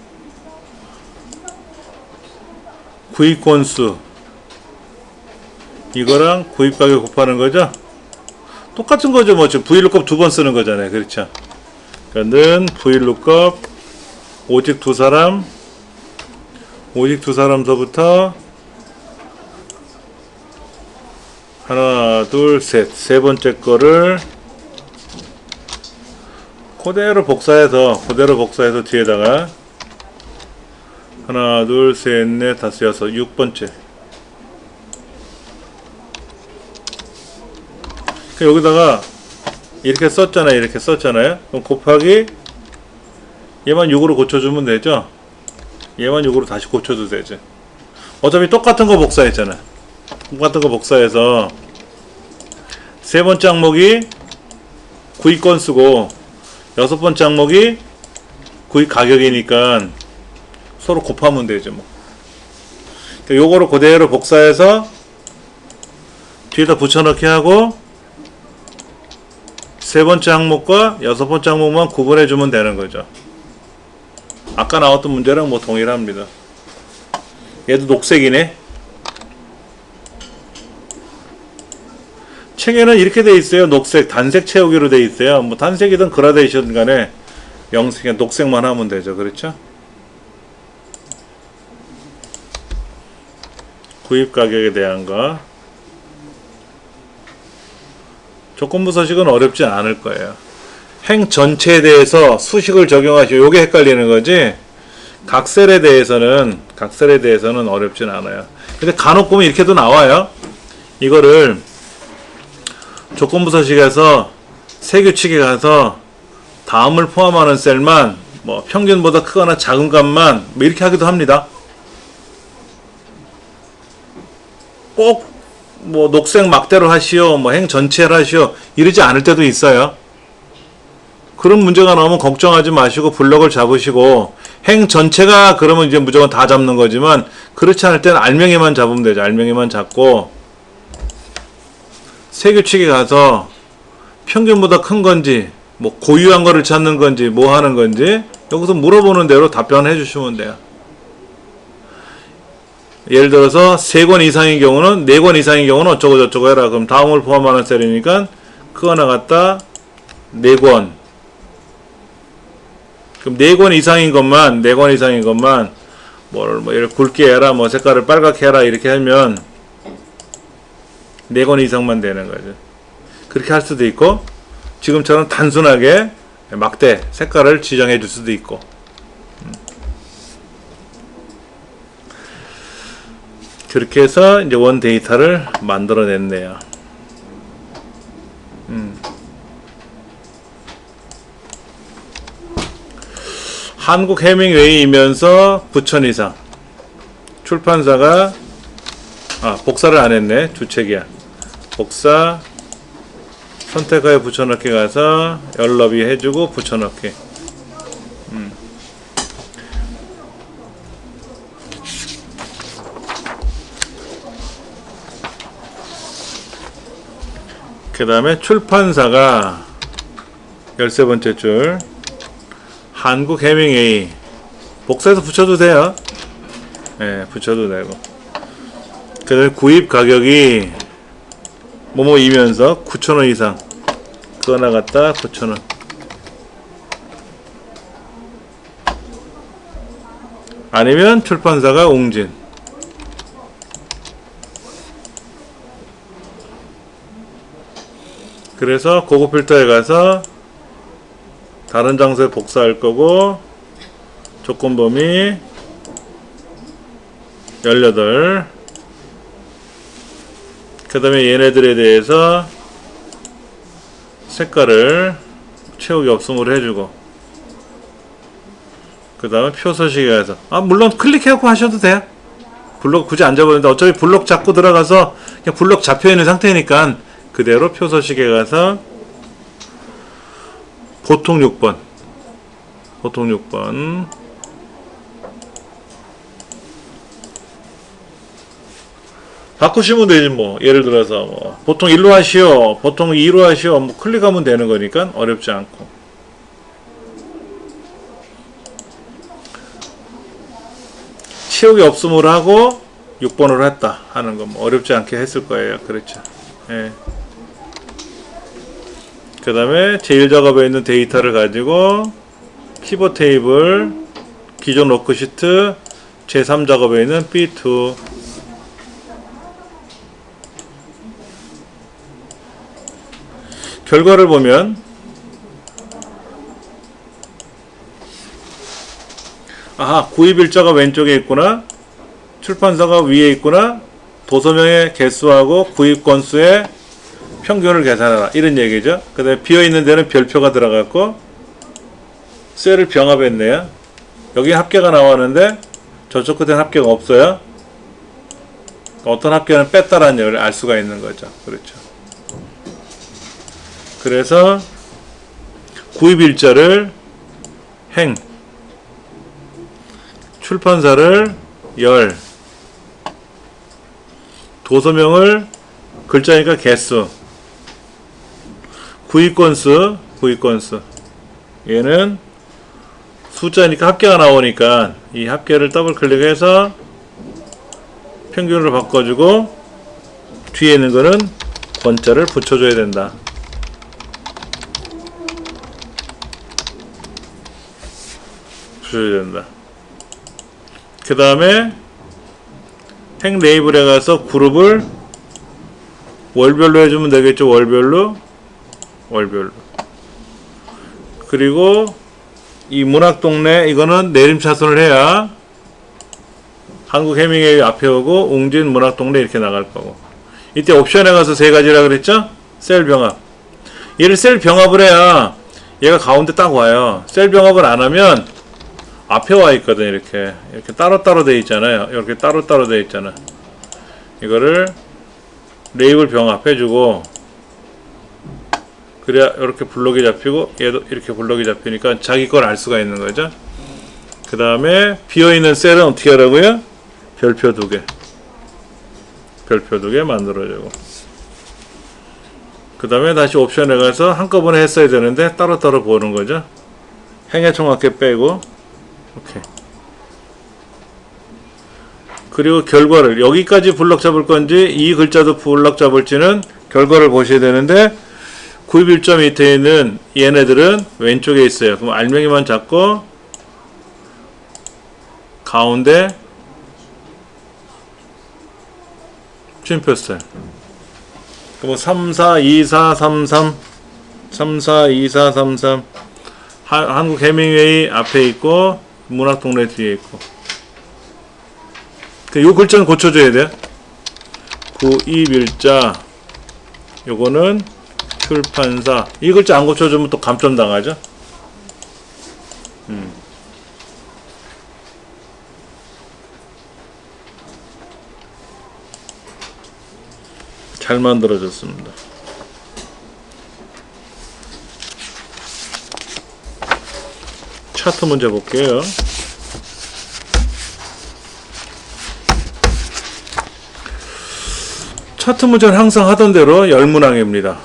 구입 건수 이거랑 구입 가격 곱하는 거죠? 똑같은 거죠. 뭐 지금 VLOOKUP 두 번 쓰는 거잖아요. 그렇죠? 그러니까 는 VLOOKUP 오직 두 사람서부터 하나, 둘, 세 번째 거를 그대로 복사해서 뒤에다가 하나, 둘, 셋, 넷, 다섯, 여섯, 6번째. 여기다가 이렇게 썼잖아요. 그럼 곱하기 얘만 6으로 고쳐주면 되죠. 얘만 6으로 다시 고쳐도 되죠. 어차피 똑같은 거 복사했잖아. 똑같은 거 복사해서 세 번째 항목이 구입 건수고 여섯 번째 항목이 구입 가격이니까 서로 곱하면 되죠. 뭐. 그러니까 요거를 그대로 복사해서 뒤에다 붙여넣기 하고 세 번째 항목과 여섯 번째 항목만 구분해 주면 되는 거죠. 아까 나왔던 문제랑 뭐 동일합니다. 얘도 녹색이네. 책에는 이렇게 돼 있어요. 녹색, 단색 채우기로 돼 있어요. 뭐 단색이든 그라데이션 간에 영색, 녹색만 하면 되죠. 그렇죠? 구입 가격에 대한 거. 조건부 서식은 어렵지 않을 거예요. 행 전체에 대해서 수식을 적용하시오. 요게 헷갈리는 거지. 각셀에 대해서는 어렵진 않아요. 근데 간혹 보면 이렇게도 나와요. 이거를 조건부 서식에서 세규칙에 가서 다음을 포함하는 셀만 뭐 평균보다 크거나 작은 값만 뭐 이렇게 하기도 합니다. 꼭 뭐 녹색 막대로 하시오, 뭐 행 전체를 하시오 이러지 않을 때도 있어요. 그런 문제가 나오면 걱정하지 마시고 블럭을 잡으시고 행 전체가 그러면 이제 무조건 다 잡는 거지만 그렇지 않을 때는 알맹이만 잡으면 되죠. 알맹이만 잡고 세규칙에 가서 평균보다 큰 건지 뭐 고유한 거를 찾는 건지 뭐 하는 건지 여기서 물어보는 대로 답변해 주시면 돼요. 예를 들어서 3권 이상인 경우는 4권 이상인 경우는 어쩌고 저쩌고 해라. 그럼 다음을 포함하는 셀이니까 그거 하나 갖다 4권. 그럼 4권 이상인 것만 뭐 이렇게 굵게 해라, 뭐 색깔을 빨갛게 해라 이렇게 하면 4권 이상만 되는 거죠. 그렇게 할 수도 있고 지금처럼 단순하게 막대 색깔을 지정해 줄 수도 있고. 그렇게 해서 이제 원 데이터를 만들어냈네요. 한국 해밍웨이이면서 부천 이상. 출판사가 복사를 안 했네. 주책이야. 복사 선택하여 붙여넣기 가서 열너비 해주고 붙여넣기. 그 다음에 출판사가 13번째 줄 한국 해밍웨이 복사해서 붙여도 돼요. 예, 붙여도 되고. 그 다음에 구입 가격이 뭐뭐이면서 9,000원 이상 그거 나갔다 9,000원. 아니면 출판사가 웅진. 그래서 고급 필터에 가서 다른 장소에 복사할 거고 조건 범위 18. 그 다음에 얘네들에 대해서 색깔을 채우기 없음으로 해주고 그 다음에 표서식에 가서 물론 클릭해갖고 하셔도 돼요. 블록 굳이 안 잡았는데 어차피 블록 잡고 들어가서 그냥 블록 잡혀있는 상태니까 그대로 표서식에 가서 보통 6번 바꾸시면 되지 뭐. 예를 들어서 뭐 보통 1로 하시오, 보통 2로 하시오, 뭐 클릭하면 되는 거니까 어렵지 않고. 채우기 없음으로 하고 6번으로 했다 하는 거 뭐 어렵지 않게 했을 거예요. 그렇죠. 예. 그 다음에 제1작업에 있는 데이터를 가지고 피벗 테이블, 기존 워크시트, 제3작업에 있는 B2 결과를 보면 구입 일자가 왼쪽에 있구나, 출판사가 위에 있구나, 도서명의 개수하고 구입 건수의 평균을 계산하라 이런 얘기죠. 그 다음에 비어있는 데는 별표가 들어갔고 셀을 병합했네요. 여기 합계가 나왔는데 저쪽 끝에는 합계가 없어요. 어떤 합계는 뺐다라는 얘기를 알 수가 있는 거죠. 그렇죠. 그래서 구입 일자를 행, 출판사를 열, 도서명을 글자니까 개수, 구입 건수 얘는 숫자니까 합계가 나오니까 이 합계를 더블 클릭해서 평균으로 바꿔주고 뒤에 있는 거는 권자를 붙여줘야 된다. 그 다음에 행 레이블에 가서 그룹을 월별로 해주면 되겠죠. 월별로. 그리고 이 문학동네 이거는 내림차순을 해야 한국 해밍웨이 앞에 오고 웅진 문학동네 이렇게 나갈 거고. 이때 옵션에 가서 세 가지라 그랬죠. 셀 병합. 얘를 셀 병합을 해야 얘가 가운데 딱 와요. 셀 병합을 안 하면 앞에 와 있거든. 이렇게 따로따로 돼 있잖아요. 이렇게 따로따로 돼 있잖아. 이거를 레이블 병합해주고 그래야 이렇게 블록이 잡히고 얘도 이렇게 블록이 잡히니까 자기 걸 알 수가 있는 거죠. 그 다음에 비어있는 셀은 어떻게 하라고요? 별표 2개 만들어주고 그 다음에 다시 옵션에 가서 한꺼번에 했어야 되는데 따로따로 보는 거죠. 행의 총합계 빼고 오케이. 그리고 결과를 여기까지 블럭 잡을 건지 이 글자도 블럭 잡을지는 결과를 보셔야 되는데 구입 일자 밑에 있는 얘네들은 왼쪽에 있어요. 그럼 알맹이만 잡고 가운데 쉼표 스타일. 그럼 3, 4, 2, 4, 3, 3 3, 4, 2, 4, 3, 3 한국 해밍웨이 앞에 있고 문학동네 뒤에 있고 요 글자는 고쳐줘야 돼. 구입 일자 요거는 출판사 이 글자 안 고쳐주면 또 감점 당하죠. 잘 만들어졌습니다. 차트 문제 볼게요. 차트 문제는 항상 하던 대로 열문항입니다.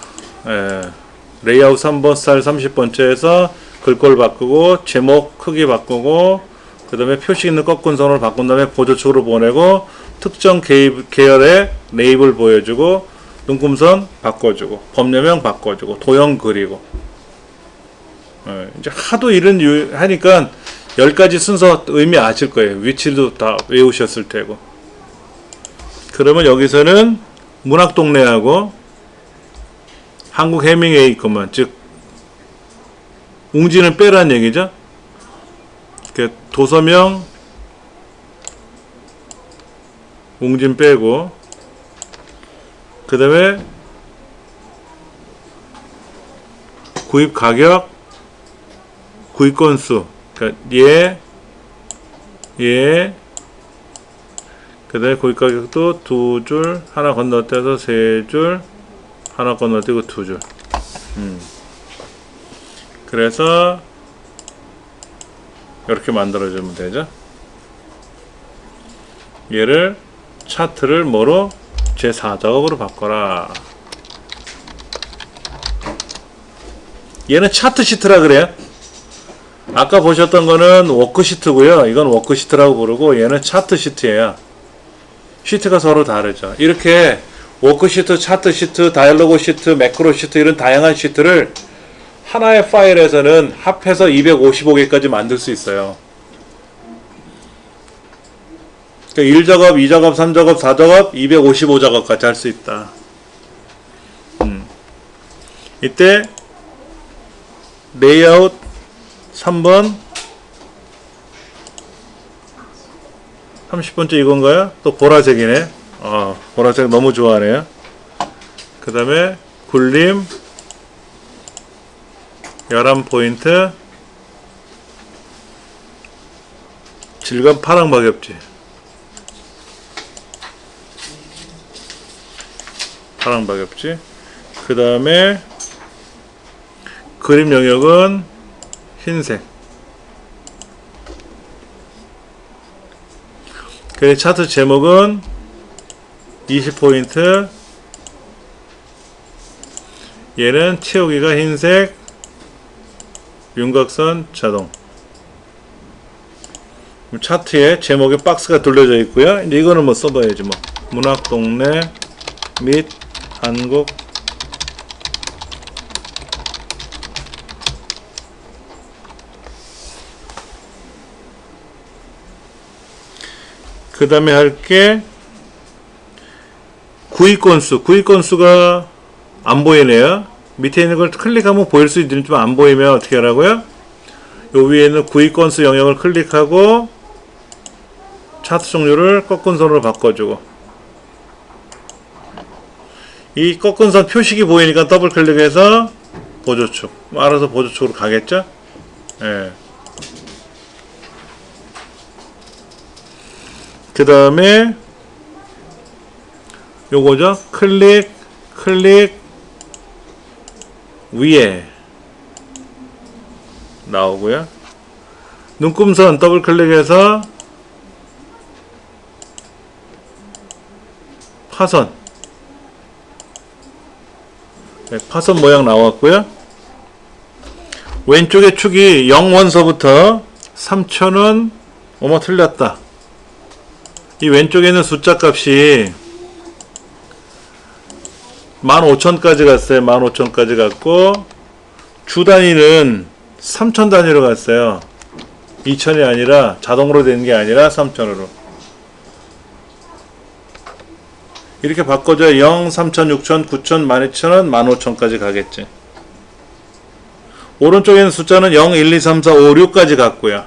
레이아웃 3번 스타일 30번째에서 글꼴 바꾸고 제목 크기 바꾸고 그 다음에 표시 있는 꺾은 선을 바꾼 다음에 보조축으로 보내고 특정 계열의 레이블 보여주고 눈금선 바꿔주고 법령명 바꿔주고 도형 그리고 이제 하도 이런 하니까 10가지 순서 의미 아실 거예요. 위치도 다 외우셨을 테고. 그러면 여기서는 문학동네하고 한국 해밍웨이 것만 즉 웅지는 빼란 얘기죠. 도서명 웅진 빼고 그 다음에 구입 가격 구입 건수 그러니까 그 다음에 구입 가격도 2줄 하나 건너뛰어서 3줄 하나 건너뛰고 2줄 그래서 이렇게 만들어주면 되죠. 얘를 차트를 뭐로? 제4작업으로 바꿔라. 얘는 차트 시트라 그래요. 아까 보셨던 거는 워크시트고요. 이건 워크시트라고 부르고 얘는 차트 시트예요. 시트가 서로 다르죠. 이렇게 워크시트, 차트 시트, 다이얼로그 시트, 매크로 시트 이런 다양한 시트를 하나의 파일에서는 합해서 255개까지 만들 수 있어요. 그러니까 1작업, 2작업, 3작업, 4작업, 255작업까지 할 수 있다. 이때 레이아웃 3번 30번째 이건가요? 또 보라색이네. 보라색 너무 좋아하네요. 그 다음에 굴림 11포인트 질감 파랑 박엽지 파랑 박엽지 그 다음에 그림 영역은 흰색 그 차트 제목은 20포인트 얘는 채우기가 흰색 윤곽선 자동 차트에 제목에 박스가 둘러져 있고요. 이제 이거는 뭐 써봐야지 뭐 문학동네 및 한국 그 다음에 할게 구입 건수가 안 보이네요. 밑에 있는 걸 클릭하면 보일 수 있지만 안 보이면 어떻게 하라고요? 요 위에 있는 구입 건수 영역을 클릭하고 차트 종류를 꺾은 선으로 바꿔주고 이 꺾은 선 표식이 보이니까 더블 클릭해서 보조축 알아서 보조축으로 가겠죠? 예. 그 다음에 요거죠. 클릭 위에 나오고요. 눈금선 더블 클릭해서 파선 파선 모양 나왔고요. 왼쪽에 축이 0원서부터 3,000원 어머 틀렸다. 이 왼쪽에 있는 숫자 값이 15,000까지 갔어요. 15,000까지 갔고, 주 단위는 3,000 단위로 갔어요. 2,000이 아니라, 자동으로 되는 게 아니라 3,000으로. 이렇게 바꿔줘야 0, 3,000, 6,000, 9,000, 12,000원, 15,000까지 가겠지. 오른쪽에 있는 숫자는 0, 1, 2, 3, 4, 5, 6까지 갔고요.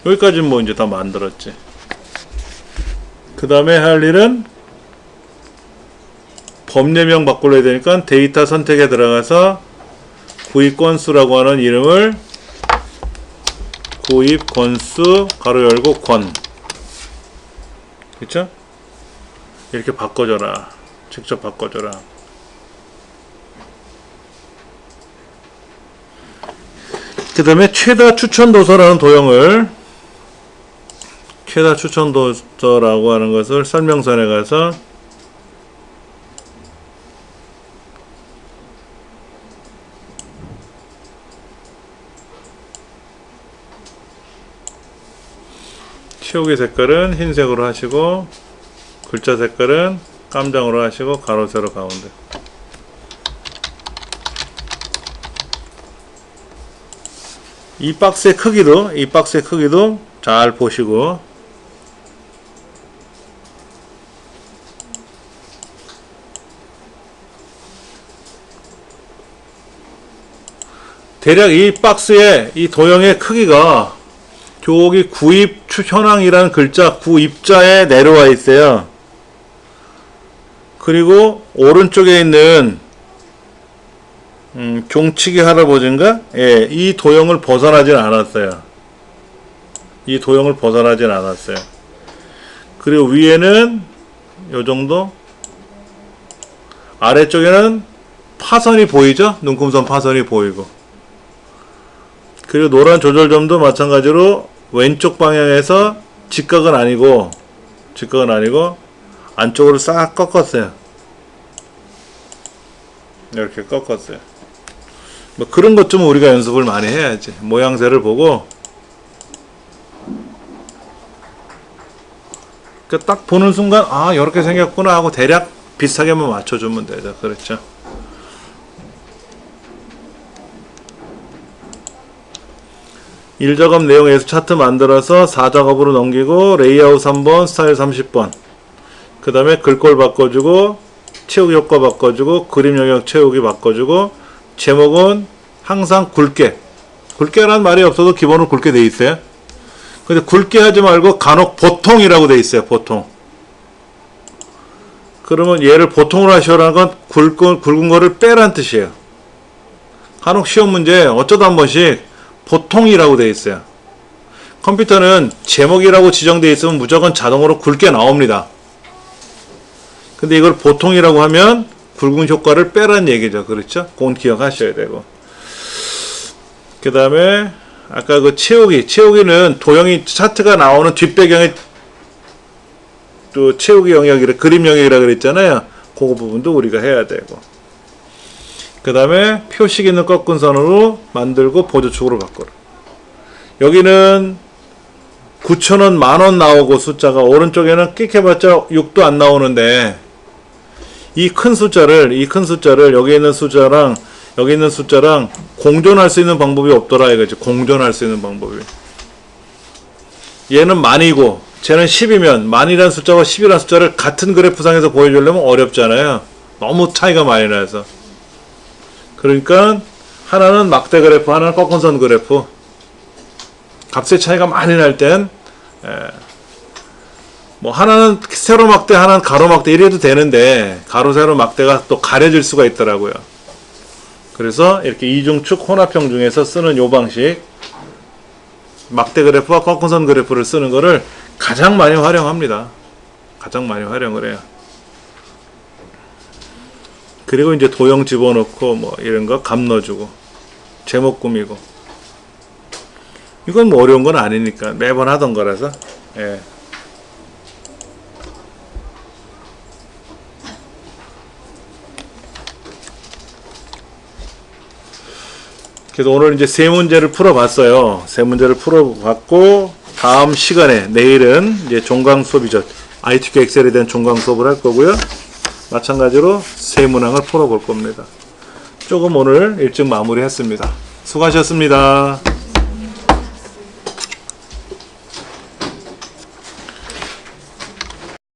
여기까지는 뭐 이제 다 만들었지. 그 다음에 할 일은 법례명 바꾸려야 되니까 데이터 선택에 들어가서 구입 건수라고 하는 이름을 구입 건수 가로 열고 권, 그쵸? 이렇게 바꿔줘라. 직접 바꿔줘라. 그 다음에 최다 추천 도서라는 도형을, 최다 추천 도서라고 하는 것을 설명서에 가서 채우기 색깔은 흰색으로 하시고, 글자 색깔은 깜장으로 하시고, 가로 세로 가운데. 이 박스의 크기도 잘 보시고, 대략 이 박스의 이 도형의 크기가 저기 구입 현황이라는 글자 구입자에 내려와 있어요. 그리고 오른쪽에 있는 종치기 할아버지인가? 예, 이 도형을 벗어나진 않았어요. 이 도형을 벗어나진 않았어요. 그리고 위에는 요 정도, 아래쪽에는 파선이 보이죠? 눈금선 파선이 보이고, 그리고 노란 조절점도 마찬가지로 왼쪽 방향에서 직각은 아니고 안쪽으로 싹 꺾었어요. 이렇게 꺾었어요. 뭐 그런 것 좀 우리가 연습을 많이 해야지. 모양새를 보고 딱 보는 순간 아 이렇게 생겼구나 하고 대략 비슷하게만 맞춰주면 되죠. 그렇죠. 일 작업 내용에서 차트 만들어서 4작업으로 넘기고, 레이아웃 3번, 스타일 30번, 그 다음에 글꼴 바꿔주고, 채우기 효과 바꿔주고, 그림 영역 채우기 바꿔주고, 제목은 항상 굵게라는 말이 없어도 기본으로 굵게 돼 있어요. 근데 굵게 하지 말고 간혹 보통이라고 돼 있어요. 보통. 그러면 얘를 보통으로 하시라는 건 굵은 거를 빼란 뜻이에요. 간혹 시험 문제 어쩌다 한 번씩 보통이라고 되어 있어요. 컴퓨터는 제목이라고 지정되어 있으면 무조건 자동으로 굵게 나옵니다. 근데 이걸 보통이라고 하면 굵은 효과를 빼라는 얘기죠. 그렇죠? 그건 기억하셔야 되고. 그 다음에 아까 그 채우기는 도형이 차트가 나오는 뒷배경에 또 채우기 영역이라, 그림 영역이라 그랬잖아요. 그 부분도 우리가 해야 되고. 그 다음에 표식 있는 꺾은 선으로 만들고 보조축으로 바꿔라. 여기는 9,000원, 만원 나오고 숫자가, 오른쪽에는 끽 해봤자 6도 안 나오는데, 이 큰 숫자를 여기 있는 숫자랑 공존할 수 있는 방법이 없더라 이거지. 공존할 수 있는 방법이. 얘는 만이고 쟤는 10이면 만이라는 숫자와 10이라는 숫자를 같은 그래프상에서 보여주려면 어렵잖아요. 너무 차이가 많이 나서. 그러니까 하나는 막대 그래프, 하나는 꺾은선 그래프. 값의 차이가 많이 날 땐 뭐 하나는 세로 막대, 하나는 가로 막대 이래도 되는데, 가로 세로 막대가 또 가려질 수가 있더라고요. 그래서 이렇게 이중축 혼합형 중에서 쓰는 요 방식, 막대 그래프와 꺾은선 그래프를 쓰는 거를 가장 많이 활용합니다. 가장 많이 활용을 해요. 그리고 이제 도형 집어넣고 뭐 이런 거 감 넣어주고 제목 꾸미고, 이건 뭐 어려운 건 아니니까 매번 하던 거라서. 예. 그래서 오늘 이제 세 문제를 풀어봤어요. 세 문제를 풀어봤고, 다음 시간에 내일은 이제 종강 수업이죠. ITQ 엑셀에 대한 종강 수업을 할 거고요. 마찬가지로 세 문항을 풀어볼 겁니다. 조금 오늘 일찍 마무리했습니다. 수고하셨습니다.